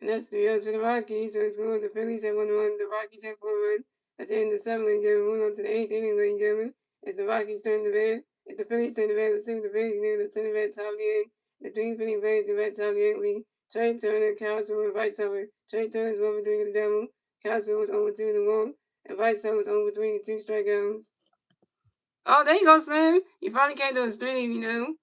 And that's 3 outs for the Rockies. So it's going the Phillies at 1-1. The Rockies at 4-1. At the end of the 7th, ladies and gentlemen. Moving on to the 8th inning, ladies and gentlemen. It's the Rockies turn the bat. It's the Phillies turn the bat. Let's see what the Phillies do. The turn the bat top of the 8th. The 3 Phillies plays the bat top of the 8th. We Trey Turner, Castle, and Vice over. Trey Turner's 1-for-3 with the double. Castle was 0-2 in the walk. And Vice was 0-3 with 2 strikeouts. Oh, there you go, Slim. You finally came to a stream, you know.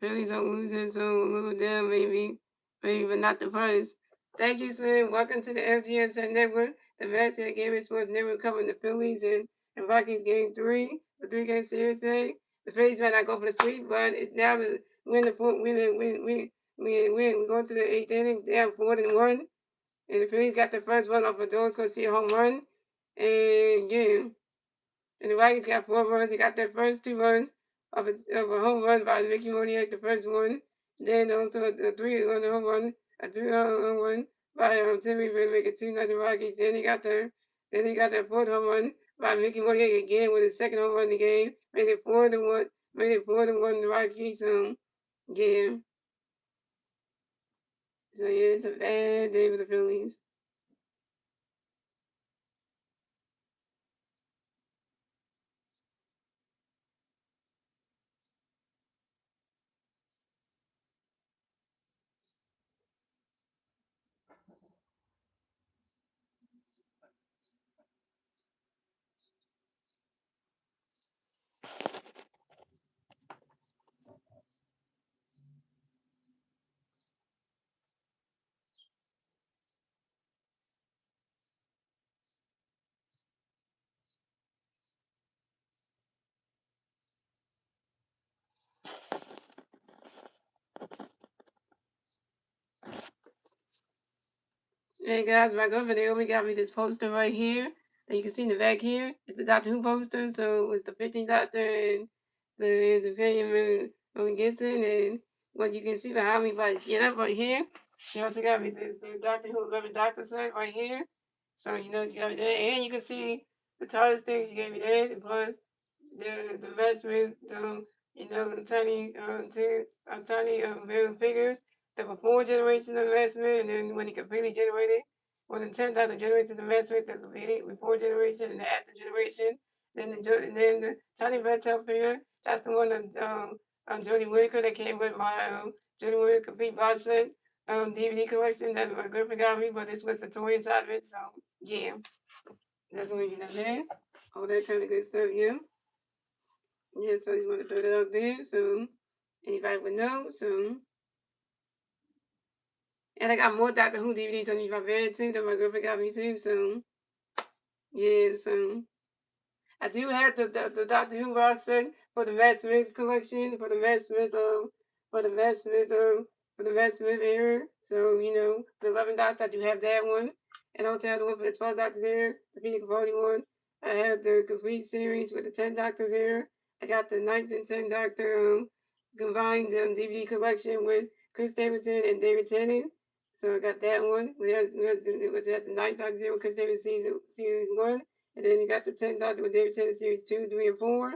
Phillies are losing, so a little down, maybe, but not the first. Thank you, Slim. Welcome to the FGSN Network, the Masteryhi Gaming Sports Network, covering the Phillies and Rockies Game 3, the 3-game series today. The Phillies might not go for the sweep, but it's now the we're going to the 8th inning. They have 4-1, and the Phillies got the first one off of Doris Garcia home run, and yeah. And the Rockies got 4 runs. They got their first 2 runs of a home run by Mickey Moniak, the first one. Then also a 3-run home run, a 3-run home run by Timmy Ray, make it 2-0 Rockies. Then they got their 4th home run by Mickey Moniak again with his 2nd home run of the game. Made it 4-1. Made it 4-1 the Rockies. Yeah. So yeah, it's a bad day for the Phillies. Hey guys, back over there, we got me this poster right here that you can see in the back here. It's the Doctor Who poster, so it's the 15th Doctor and the companion when we get in, and what you can see behind me by get up right here. You also got me this the Doctor Who 11 Doctor set right here. So you know you got me there, and you can see the TARDIS things you gave me there, plus the vestment, you know, the tiny real figures. There were 4 generations of investment, and then when he completely generated, more than 10,000 generations of investment, the before generation and the after generation. Then the tiny red tail figure, that's the one of Jodie Whittaker that came with my Jodie Whittaker complete box set DVD collection that my girlfriend got me, but this was the toy inside of it, so yeah. That's what you know there. all that kind of good stuff, yeah. Yeah, so I just want to throw that out there so anybody would know. So, and I got more Doctor Who DVDs underneath my bed too that my girlfriend got me too. So, yeah, so I do have the Doctor Who box set for the Matt Smith collection, for the Matt Smith, for the Matt Smith, for the Matt Smith era. So, you know, the 11 Doctor, I do have that one. And I also have the one for the 12 Doctors era, the Peter Capaldi one. I have the complete series with the 10 Doctors era. I got the 9th and 10th Doctor combined DVD collection with Chris Stapleton and David Tennant. So I got that one, which has the 9th Doctor era, Chris Stapleton series 1. And then you got the 10th Doctor with David Tennant series 2, 3, and 4.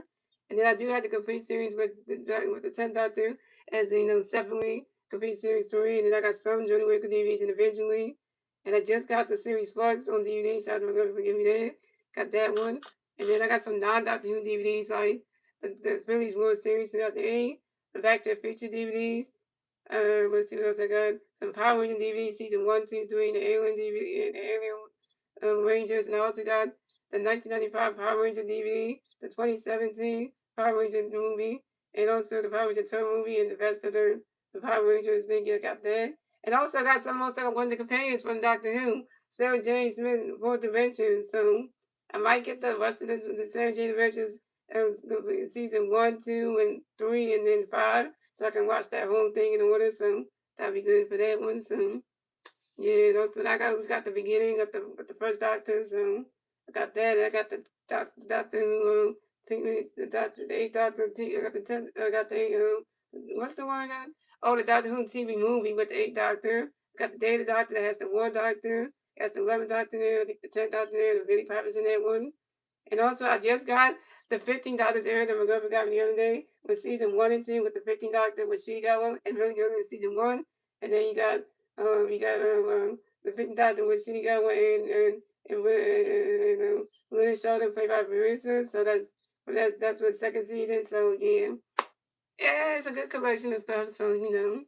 And then I do have the complete series with the 10th Doctor as, you know, separately, complete series 3. And then I got some Johnny Whitaker DVDs individually. And I just got the series Flux on DVD. Shout out to my girlfriend for giving me that. Got that one. And then I got some non-Doctor Who DVDs like the Phillies World Series 2008, the Back to the Future DVDs. Let's see what else I got. Some Power Rangers DVDs, season 1, 2, 3, and the Alien DVD, and the Alien Rangers. And I also got the 1995 Power Ranger DVD, the 2017 Power Ranger movie, and also the Power Ranger Turn movie, and the rest of the Power Rangers thing. I got that. And also I got some most of one of the companions from Doctor Who, Sarah Jane Smith, Fourth Adventures. So I might get the rest of the Sarah Jane Adventures season 1, 2, and 3, and then 5, so I can watch that whole thing in order. So that'll be good for that one. So yeah, also I got the beginning of the first Doctor. So I got that. I got the Doctor Who the 8th Doctor. I got the 10th. I got the what's the one I got? Oh, the Doctor Who TV movie with the 8th Doctor. I got the Data Doctor that has the War Doctor. It has the 11th Doctor there. I think the 10th Doctor there. The Billy Piper's in that one. And also, I just got the 15 Doctors era that my girlfriend got me the other day with season 1 and 2 with the 15 Doctor with she got one and really good in season 1. And then you got the 15 Doctor with she got one and Lynn Sheldon played by Marissa. So that's for the second season. So yeah, it's a good collection of stuff. So you know,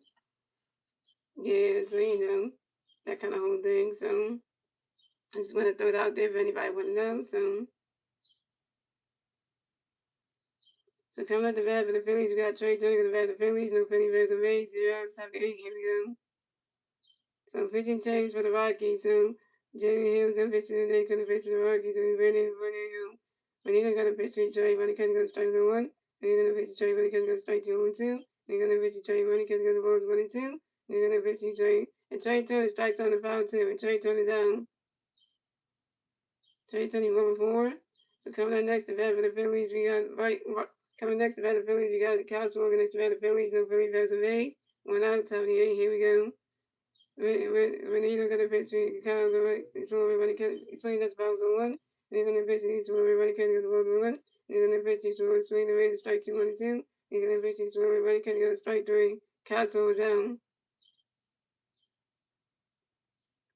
yeah, so you know that kind of whole thing. So I just want to throw it out there if anybody want to know. So coming up the bat for the Phillies, we got Trey Turner the bat for the Phillies. No Philly resume. 0-78. Here we go. So pitching change for the Rockies. So Jenny Hill's done pitching today. Couldn't pitch for the Rockies. We Renee got a pitch to Trey. Running couldn't go strike 1. They're gonna pitch to Trey. Running couldn't go strike 2-2. They're gonna pitch to Trey. Running couldn't go the balls 1-2. They're gonna pitch to Trey. And Trey Turner strikes on the foul too. And Trey Turner's out. Trey Turner 1-4. So coming up next, the bat for the Phillies, we got coming next to bat the Phillies, we got the Cowboys working next to bat the Phillies. No Philly versus A's. 1 out, top of the 8. Here we go. Renito got the pitch. Kyle go right. He's swinging that balls on 1. They're going to pitch. He's running catching the ball on 1. They're going to pitch. He's swinging the way to strike 2 1 2. They're going to pitch. He's running catching the strike 3. Cowboys was down.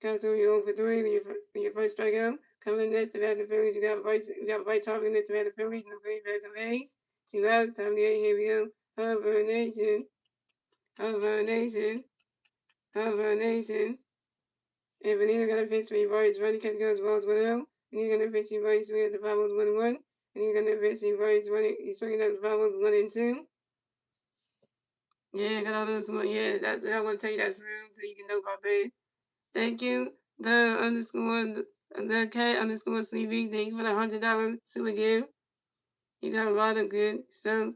Cowboys you're 0 for 3 with your first strikeout. Coming in next to bat the Phillies, we got Bryce Harper next to bat the Phillies. No Philly versus A's. 2 outs, top of the 8. Here we go. Harper Nation. Harper Nation. Harper Nation. And Vanilla got a pitch for your boys. Running catch goes balls 1 0. And you're going to pitch your boys swing at the fouls 1 1. And you're going to pitch your boys he's swinging at the fouls 1 and 2. Yeah, I got all those one. Yeah, that's I want to tell you that soon so you can know about that. Thank you, the cat underscore CV. Thank you for the $100 super gift. You got a lot of good stuff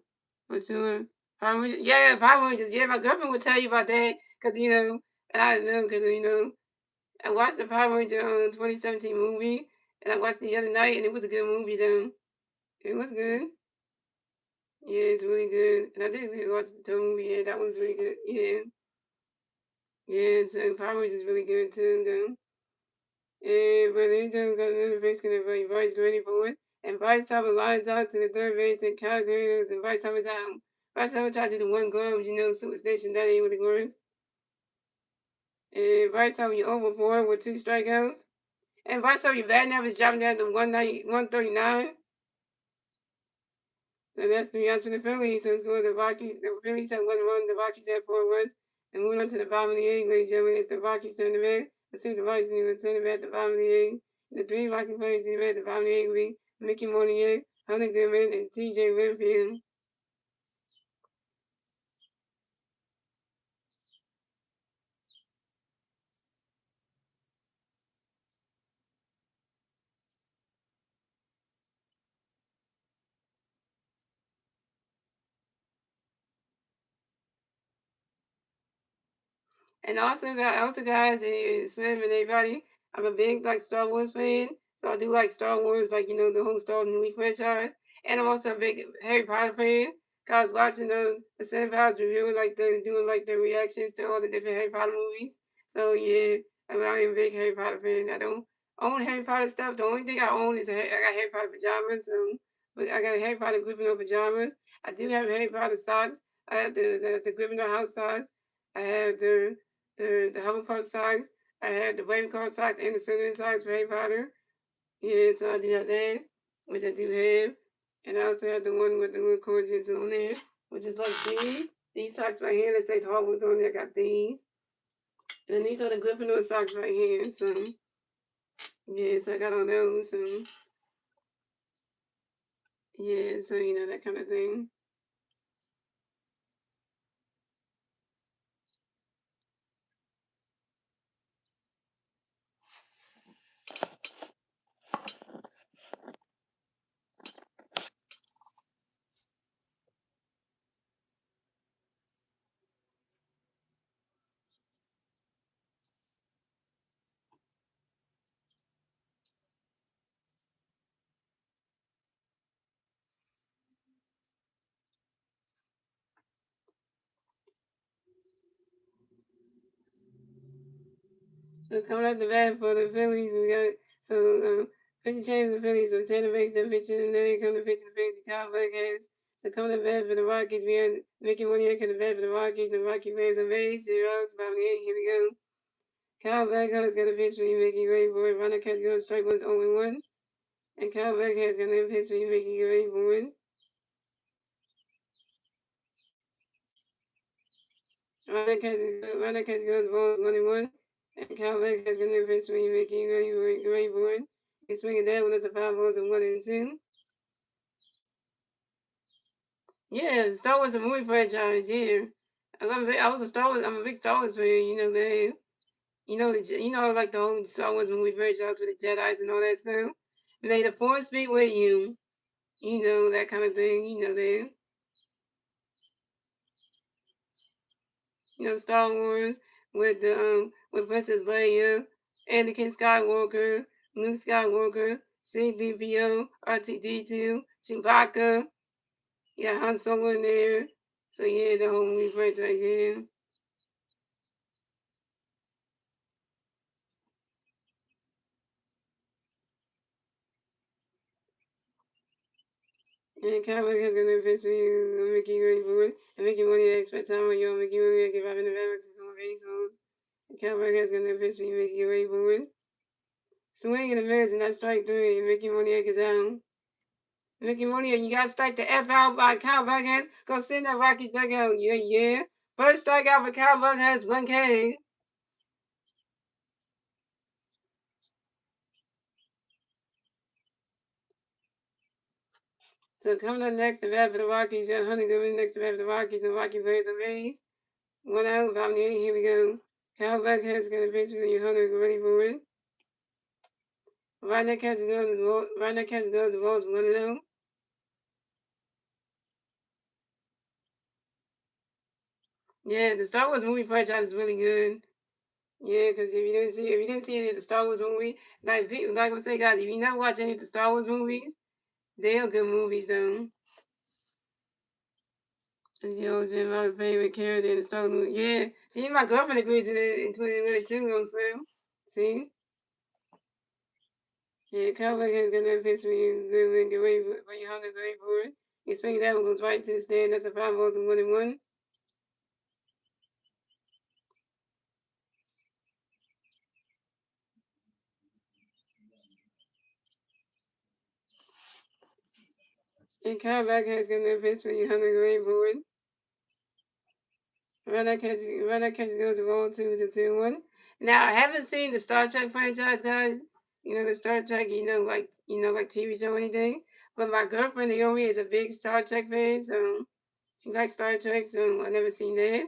for sure. Power Rangers. Yeah, Power Rangers. Yeah, my girlfriend would tell you about that because, you know, and I know because, you know, I watched the Power Ranger 2017 movie and I watched it the other night and it was a good movie though. It was good. Yeah, it's really good. And I did watch the movie. Yeah, that one's really good. Yeah. Yeah, so Power Rangers is really good too though. And but they don't got another base because everybody's ready for it. And Bryce Harper lines out to the third base and Calgary and Bryce Harper's out. Bryce Harper tried to do the one glove, you know, superstition, that ain't really work. And Bryce Harper, you over 4 with 2 strikeouts. And Bryce Harper, your batting average dropping down to 139. So that's 3 outs to the Phillies. So it's going to the Rockies. The Phillies have 1 run, the Rockies have 4 runs. And moving on to the bottom of the 8th, ladies and gentlemen, it's the Rockies turn the man. Let's see the Rockies turn the man at the bottom of the 8th. The 3 Rocky players in the bottom of the 8th will be Mickey Monier, Hunter Goodman, and T.J. Winfield. And also guys, Slim and everybody, I'm a big like Star Wars fan, so I do like Star Wars, like the whole Star Wars movie franchise. And I'm also a big Harry Potter fan. Cause I was watching the Cinephile reviewing doing like the reactions to all the different Harry Potter movies. So yeah, I'm a big Harry Potter fan. I don't own Harry Potter stuff. The only thing I own is I got Harry Potter pajamas. But I got Harry Potter Gryffindor pajamas. I do have Harry Potter socks. I have the Gryffindor house socks. I have the Hufflepuff socks. I have the Ravenclaw socks and the Slytherin socks for Harry Potter. Yeah, so I do have that, which I do have. And I also have the one with the little corgis on there, which is like these. These socks right here that say Hogwarts on there, I got these. And then these are the Gryffindor socks right here. So, yeah, so I got all those. So, yeah, so, that kind of thing. So coming out the bat for the Phillies, we got pitching change the Phillies. So Tanner makes the pitching, and then they come to pitch the Phillies with Kyle Buckhead. So coming to bat for the Rockies, we had Mickey Monier come to bat for the Rockies. The Rockies players on base, 0 about 8. Here we go. Kyle Buckhead is gonna pitch for you, making you ready for it. Runner catch goes strike 1 0-1, and Kyle Buckhead is gonna pitch for you, making you ready for it. Runner catch goes balls 1-1. And Kyle Buckhead is gonna pitch for you, making you ready for it. He's swinging that one. That's a 5 balls and 1-2. Yeah, Star Wars a movie franchise. Yeah, I was a Star Wars. I'm a big Star Wars fan. Like the whole Star Wars movie franchise with the Jedi's and all that stuff. May the Force be with you. That kind of thing. That. Star Wars with Princess Leia, Anakin Skywalker, Luke Skywalker, C-3PO, R2-D2, Chewbacca. Yeah, Han Solo in there. So yeah, the whole movie franchise. Yeah. And Cowboy has gonna pitch for you. I'm making you ready for it. I'm making money that expect time on you. I'm making money that give up in the balance on base on. And Cowboy has gonna pitch for you, making you ready for it. Swing and a miss, and that's strike 3. You're making money at down. Making money, and you got to strike the F out by Cowboy has. Go send that Rockies dugout. Yeah, yeah. First strikeout for Cowboy has 1K. So coming up next, the bat for the Rockies. You got Hunter Goodman next to bat for the Rockies. The Rockies players on base. 1 out, bottom of the 8th. Here we go. Kyle Buckhead's gonna pitch for you. Hunter ready for it. Right catch goes, the balls 1-0. Yeah, the Star Wars movie franchise is really good. Yeah, because if you didn't see any of the Star Wars movie, like I say, guys, if you never watch any of the Star Wars movies, they are good movies though. It's always been my favorite character in the Star Wars movie. Yeah, see, my girlfriend agrees with it in 2022 on Slim. See? Yeah, Cowboy has got that pitch for you. Good, get ready for your Hunter, great for it. You swing that one goes right to the stand. That's a 5 balls and 1-1. And Kyle Buckhead's got that pitch for you, Hunter, great for it. Runner catch goes the ball 2-1. Now I haven't seen the Star Trek franchise, guys. the Star Trek, like TV show or anything. But my girlfriend Naomi is a big Star Trek fan, so she likes Star Trek, so I never seen that.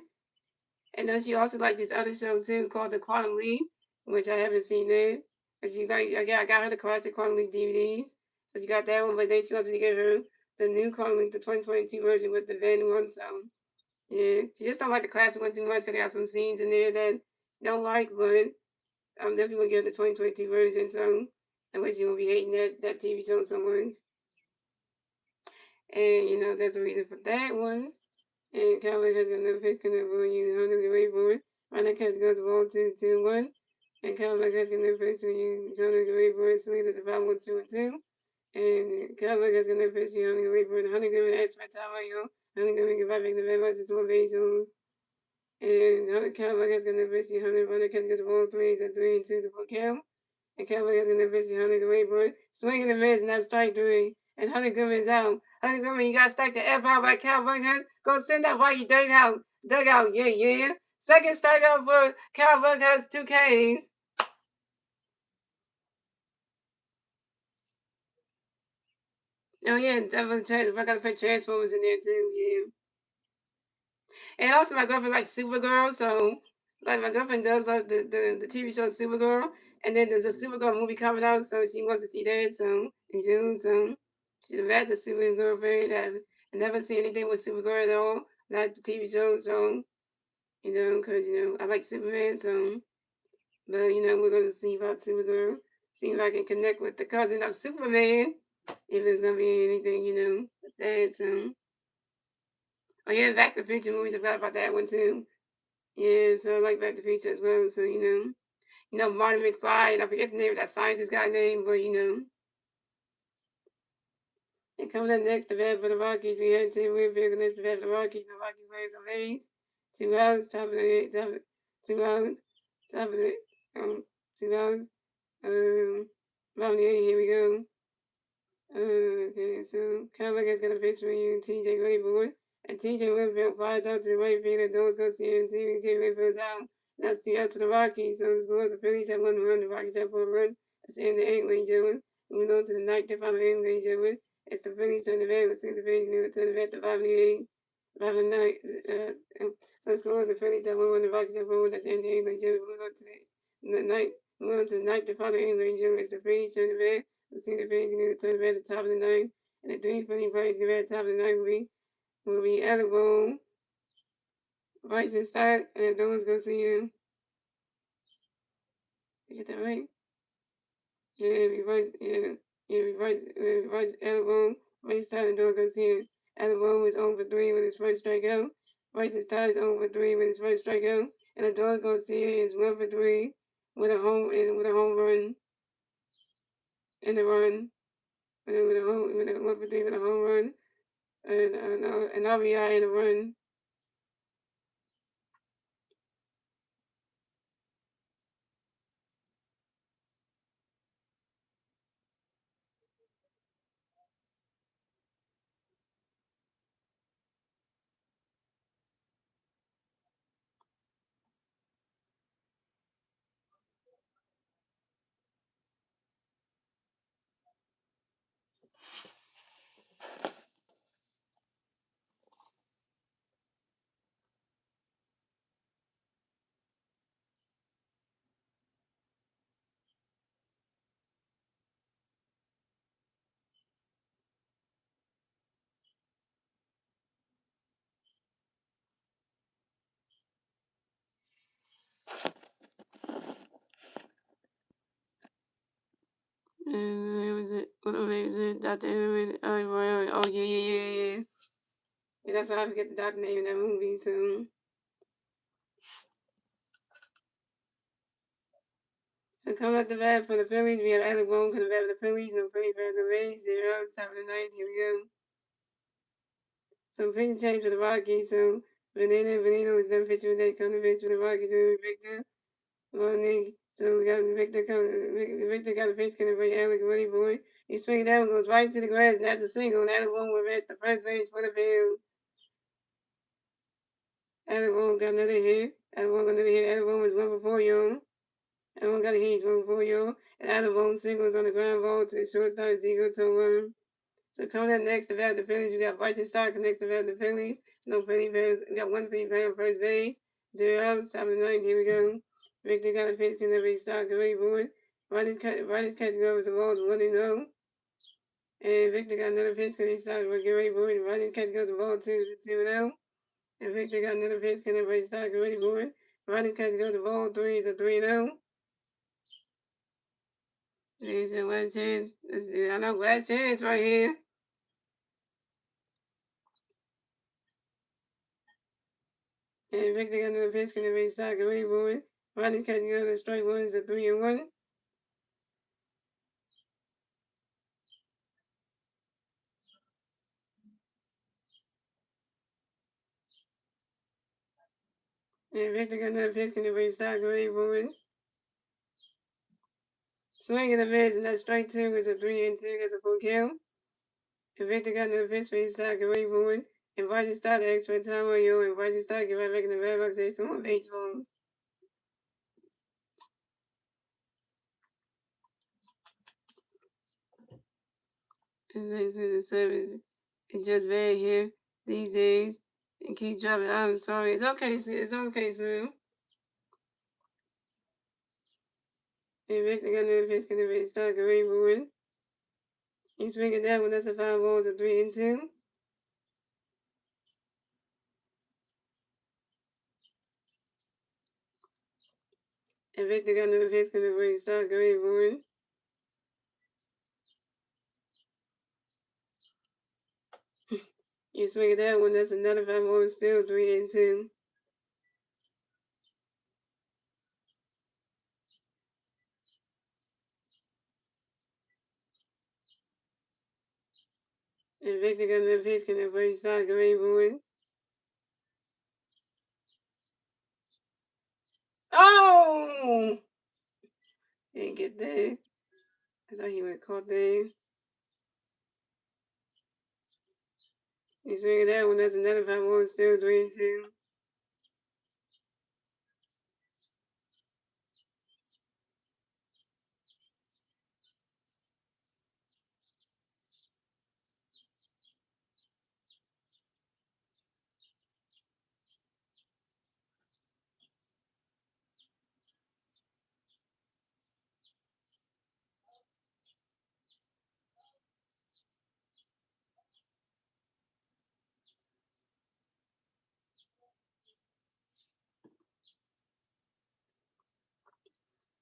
And then she also liked this other show too called The Quantum Leap, which I haven't seen that. And she I got her the classic Quantum Leap DVDs, so she got that one. But then she wants me to get her the new Quantum Leap, the 2022 version with the Van one. So yeah, she just don't like the classic one too much because they got some scenes in there that she don't like. But I'm definitely gonna get the 2022 version. So I wish you won't be hating that TV show so much. And there's a reason for that one. And Cowboy has got no face connect for you. 100 away for it. Running catch goes ball 2-2-1. And Cowboy has got no face for you. 100 away for it. Sweet at the 5-1-2-2. And Cowboy has got no face for you. 100 away for it. 100 good at my time on you. 100 good give back the red ones. It's one base holes. And 100 Cowboy has got no face for you. 100 running catch goes ball 3 and 3 and 2 to 4 count. And Cowboy has got no face for you. 100 away for it. Swinging the miss, not strike 3. And Hunter Goodman's out. Hunter Goodman, you got strike the F out by Cowboy Hunt. Go send that Rocky dugout. Yeah, yeah. Second strikeout for Cowboy has 2 Ks. Oh, yeah, definitely. I got to put Transformers in there, too, yeah. And also, my girlfriend likes Supergirl, so, like, my girlfriend does love the TV show Supergirl. And then there's a Supergirl movie coming out, so she wants to see that, so, in June, so. She's a massive Supergirl fan. I never see anything with Supergirl at all, not the TV show, so. Because, I like Superman, so, but, we're going to see about Supergirl, see if I can connect with the cousin of Superman, if it's going to be anything, with that, so. Oh, yeah, Back to the Future movies, I forgot about that one, too. Yeah, so I like Back to the Future as well, so, Marty McFly, and I forget the name of that scientist guy name, but, and coming up next, the bat for the Rockies, we had Tim Winfield against the bat for the Rockies, the Rockies players on base, 2 outs, top of the 2 outs, top of the, 2 outs, bottom of the 8th, here we go. Okay, so Cowboy gets got a pitch for you, TJ Winfield, and TJ Winfield flies out to the right field, and those go see it, and TJ Winfield's out. That's 2 outs for the Rockies, so the score, the Phillies have 1 run, the Rockies have 4 runs. That's the end of the 8th, ladies and gentlemen. Moving on to the 9th, the final inning, ladies and gentlemen. It's the Phillies turn the bat. Let's see the Phillies new turn the bat to 5 in the 8th. 5 in the 9th. So the score, the Phillies have 1 1, the Rockies have 1 1. That's the end of the 8th, ladies and gentlemen. Moving on to the 9th. Moving on to the 9th, the final inning, ladies and gentlemen. It's the Phillies turn the bat. Let's see the Phillies new turn the bat at the top of the 9th. And the 3 Philly players give at the top of the 9th will be Edible, Bryson Stott, and if those go see him. You get that right? Yeah, reverse Edible, Bryson Stott, and those go see him. Edible was 0 for 3 with his first strikeout. Bryson Stott is 0 for 3 with his first strikeout. And the dog go see it is 1 for 3 with a home run and a run. With a 1 for 3 with a home run and an RBI and a run. And where was it? What was it? Dr. Edward. Oh, yeah. Yeah, that's why I forget the doctor name in that movie, so. So coming up the bat for the Phillies, we have Alec Bohm coming back for the Phillies. No Philly Bears and Rays. 0, top of the 9th. Here we go. So pitching change for the Rockies. So Veneno is done pitching today. Coming to pitch for the Rockies. Victor. Nick. So we got Victor coming. Victor got a pitch coming to bring Alec Woody boy. He swings down, goes right into the grass, and that's a single. And Alec Bohm will rest the first base for the Phillies. Alec Bohm got another hit. Alec Bohm got another hit. Alec Bohm is 1 for 4, y'all. Everyone got a hit. He's 1 for 4, y'all. and out of home singles on the ground ball to the shortstop Ezekiel Tolan. So coming up next to bat the Phillies, we got Bryson Stott connects to bat the Phillies. No Philly players. We got one Philly player on first base. 0 outs. Top of the ninth. Here we go. Victor got a pitch. Can every Stott get ready for it. Riders catch goes the balls 1-0. And Victor got another pitch. Can he Stott get ready for it. Riders catch goes the ball 2-0. And Victor got another pitch. Can everybody Stott get ready for it. Riders catch goes the ball 3 is a 3-0. There's your last chance. Let's do it. I know last chance right here. And Victor got another pitch. Can everybody Stott get ready for it. Riders catch goes the strike 1 is a 3-1. And Victor got another pitch. Can everybody Stott get ready for it. Swing and a miss, and that strike 2 is a 3-2. That's a full kill. And Victor got another pitch for his Stott get ready for it. And Bryson Stott the extra time on you. And Bryson Stott get right back in the red box. There's some more baseball. And the service is just bad here these days. And keep dropping. I'm sorry. It's okay, Sue. It's okay, Sue. And Victor got another pitch. Can everybody Stott get ready for it. He's swinging that one. That's a 5 balls, a 3-2. And Victor got another pitch. Can everybody Stott get ready for it. You swing at that one, that's another 5 balls, still 3-2. And Victor got another pitch. Can everybody Stott get ready for it. Oh! Didn't get there. I thought he would caught there. You swing at that one, that's another 5 balls, still 3-2.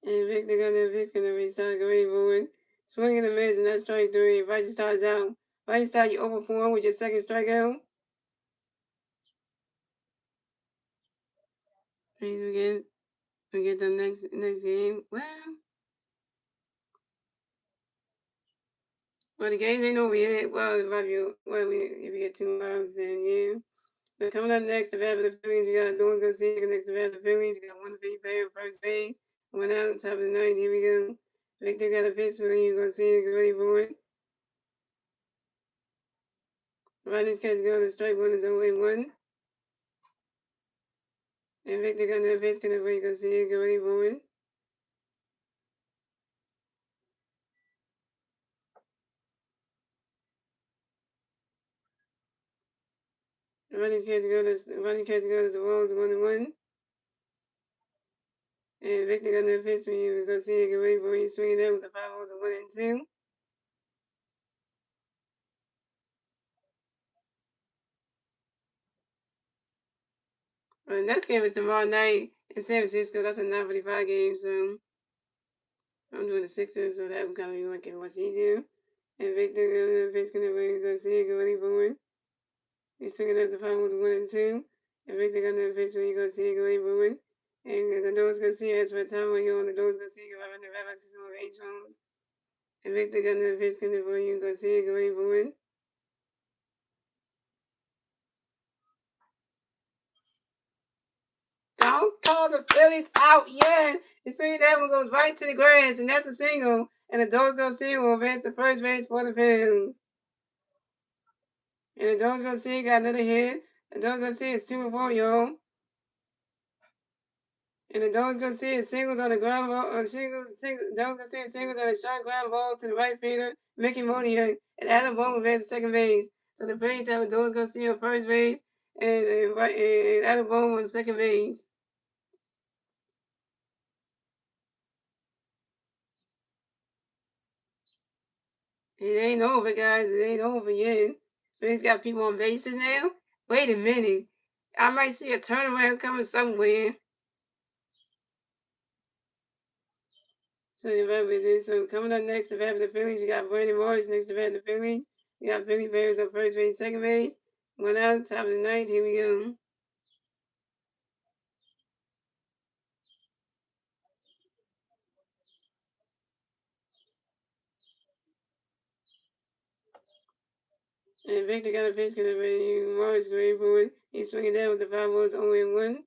And Victor got another pitch. Can everybody Stott get ready for it. Swing and a miss, and that's strike 3. Bryson Stott's out. Bryson Stott, you over 4 with your second strikeout. Please, we get the next game. Well, the games ain't over yet. Well, if you get 2 rounds, then yeah. But coming up next, the bat for the Phillies, we got Dawn's gonna see next to bat for the Phillies. We got one Philly player on first base. One out, top of the ninth. Here we go. Victor got a pitch for you. Gonna see it. Get ready for it. Riders catch go to strike 1 is 0-1. And Victor got another pitch. Can everybody go see it? Get ready for it. Running catch go to the walls 1-1. And Victor got another pitch for you. Go see it. Get ready for it. Swinging that with the 5 balls of 1-2. Well, the next game is tomorrow night in San Francisco. That's a 9:45 game, so I'm doing the Sixers, so that would kind of be looking what you do. And Victor got another pitch. Can everybody go see it? Get ready for it. He's swinging at the 5 balls of 1-2. And Victor got another pitch for you. Go see it. Get ready for it. And the doors gonna see it. That's what time when you're on the doors gonna see it. Right in the red box is over 8 rounds. And Victor got another pitch. Can everybody go see it? Get ready for it. Don't call the Phillies out yet. The swing that one goes right to the grass, and that's a single. And the Dogs gonna see will advance to first base for the Phillies. And the Dogs gonna see got another hit. The Dogs gonna see it's 2-4, y'all. And the Dogs gonna see it singles on the ground ball, Dogs gonna see it singles on a short ground ball to the right fielder, Mickey Monier, and Adam Bowman advanced to second base. So the Phillies have a Dogs gonna see on first base, and Adam Bowman on second base. It ain't over, guys. It ain't over yet. Phillies got people on bases now. Wait a minute. I might see a turnaround coming somewhere. So coming up next to bat for the Phillies, we got Brandon Morris next to bat for the Phillies. We got Philly Bears on first base, second base. One out, top of the ninth. Here we go. And Victor got a pitch because Morris going for it. He's swinging down with the 5 balls, 0-1.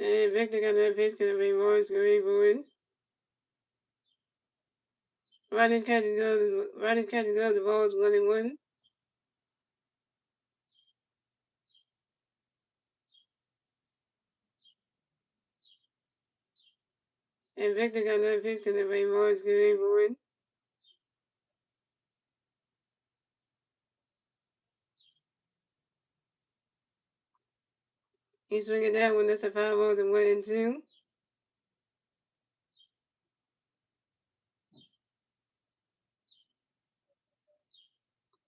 And Victor got that pitch because Morris going for it. Riding catching gloves, the ball is 1-1. And Victor got that pitch because Morris going for it. He's swinging that one. That's a 5 balls and 1-2.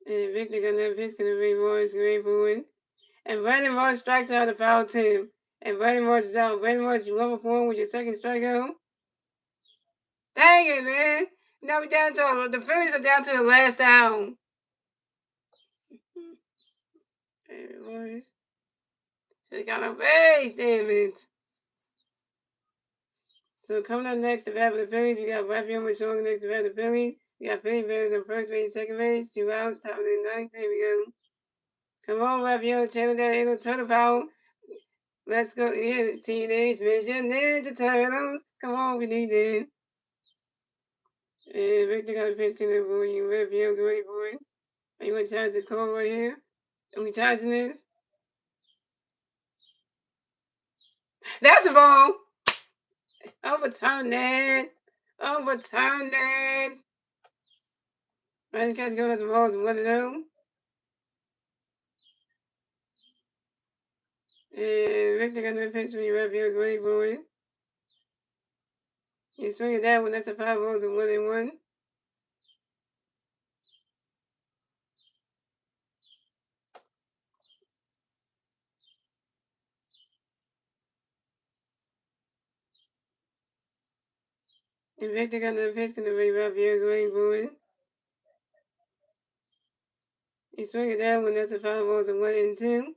And Victor got that pitch because Morris going for it. And Brandon Morris strikes out the foul too. And Brandon Morris is out. Brandon Morris, you 1-for-4 with your second strikeout. Dang it, man. Now we down to the Phillies are down to the last out. Brandon Morris. So they got a base, damn it. So coming up next to bat for the Phillies, we got Rafael Machon next to bat for the Phillies. We got Philly Bears on first base, second base, 2 outs, top of the ninth. There we go. Come on, Rafael, channel that little turtle power. Let's go. Yeah, Teenage Mutant Ninja Turtles. Come on, we need that. And Victor got a pitch connect for you. Rafael, great boy. Are you want to charge this call right here? Are we charging this? That's a ball. Overturn that. Overturn that. Right, catch go. That's a ball. It's 1-0. And Victor got that pitch for you. Rafael, great boy. You swing it that one. That's a 5 balls and 1-1. And Victor got that pitch connect for you. Rafael, great boy. You swing it that one. That's a 5 balls and 1-2.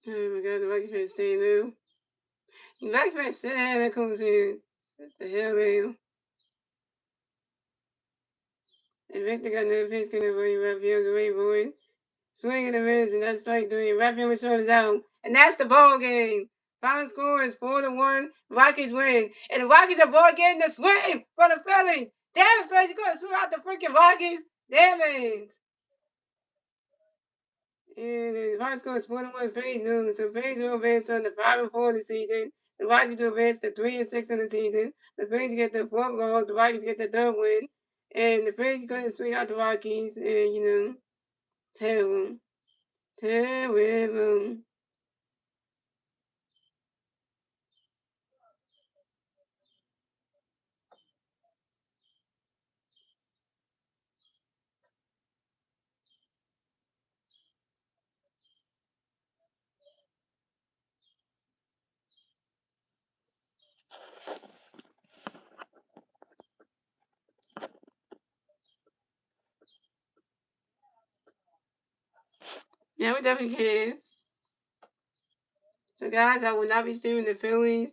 Oh my god, the Rocky fans staying now. The Rocky fans said that comes here. What the hell, they? And Victor got another pitch connect for you. Rafael, great boy. Swing and a miss, and that's strike 3. Rafael Machon is out. And that's the ball game. Final score is 4-1. Rockies win. And the Rockies are ball getting the swing for the Phillies. Damn it, Phillies, you're going to sweep out the freaking Rockies. Damn it. And the final score is 4-1. Phillies lose. So Phillies will advance on the 5-4 of the season. The Rockies will advance to 3-6 in the season. The Phillies get the 4th loss. The Rockies get the 3rd win. And the Phillies are going to swing out the Rockies. And, terrible. Terrible. Yeah, we definitely can. So, guys, I will not be streaming the Phillies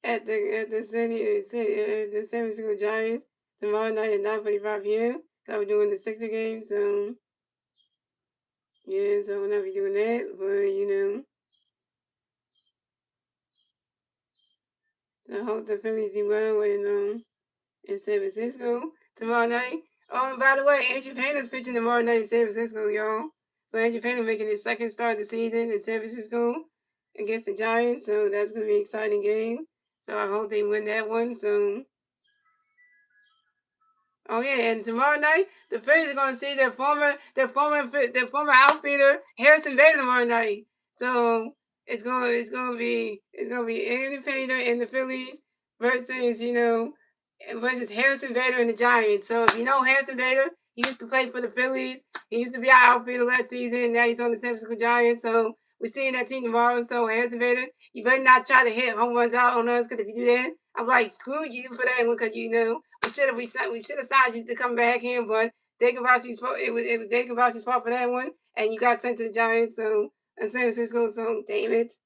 at the San Francisco Giants tomorrow night at 9:45 p.m. So, we're doing the Sixer game. So, Yeah, so we'll not be doing that, but I hope the Phillies do well in San Francisco tomorrow night. Oh, and by the way, Andrew Painter's pitching tomorrow night in San Francisco, y'all. So Andrew Painter making his second start of the season in San Francisco against the Giants. So that's gonna be an exciting game. So I hope they win that one. So oh yeah, and tomorrow night the Phillies are gonna see their former outfielder Harrison Bader tomorrow night. So it's gonna be Andy Painter and the Phillies versus Harrison Bader and the Giants. So if you know Harrison Bader, he used to play for the Phillies. He used to be our outfielder last season. Now he's on the San Francisco Giants. So we're seeing that team tomorrow. So Harrison Bader, you better not try to hit home runs out on us, because if you do that, I'm like, screw you for that one, because we should have signed you to come back here, but Dagobasi's fault. It was Dagobasi's fault for that one, and you got sent to the Giants. So and San Francisco. So damn it.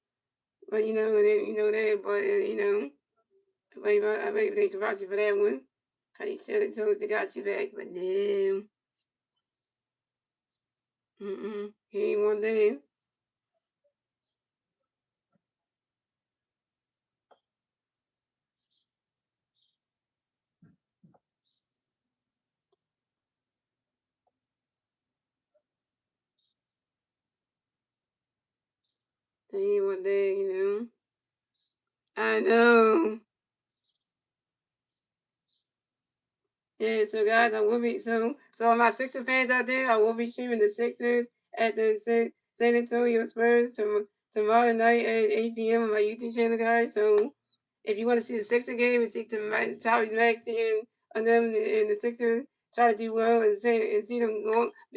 But that. But I blame Dagobasi for that one. Cause he should have chose to got you back, but no. He ain't one thing. He ain't one thing. I know. Yeah, so guys, I will be so my Sixers fans out there, I will be streaming the Sixers at the San Antonio Spurs tomorrow night at 8 p.m. on my YouTube channel, guys. So if you want to see the Sixer game and see Tyrese Maxey and them and the Sixers try to do well and see them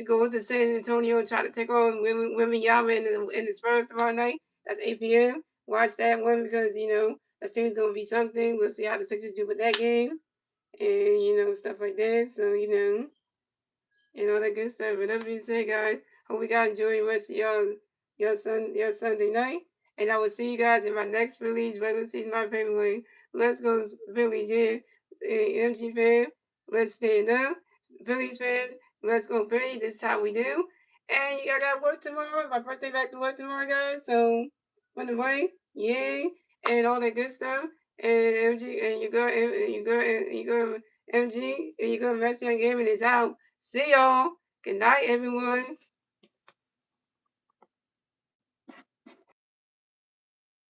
go to San Antonio and try to take on women Yama and the Spurs tomorrow night. That's 8 p.m. Watch that one, because that stream's gonna be something. We'll see how the Sixers do with that game, and stuff like that. So and all that good stuff. But that being said, guys, hope we got enjoy the rest of your Sunday night, and I will see you guys in my next Phillies regular season my favorite way. Let's go Phillies, yeah. MG fan, let's stand up. Phillies fan, let's go Phillies. This is how we do. And I got work tomorrow. My first day back to work tomorrow, guys. So on the way, yay, and all that good stuff. And MG and you go MG and you go Messi on Gaming is out. See y'all. Good night, everyone.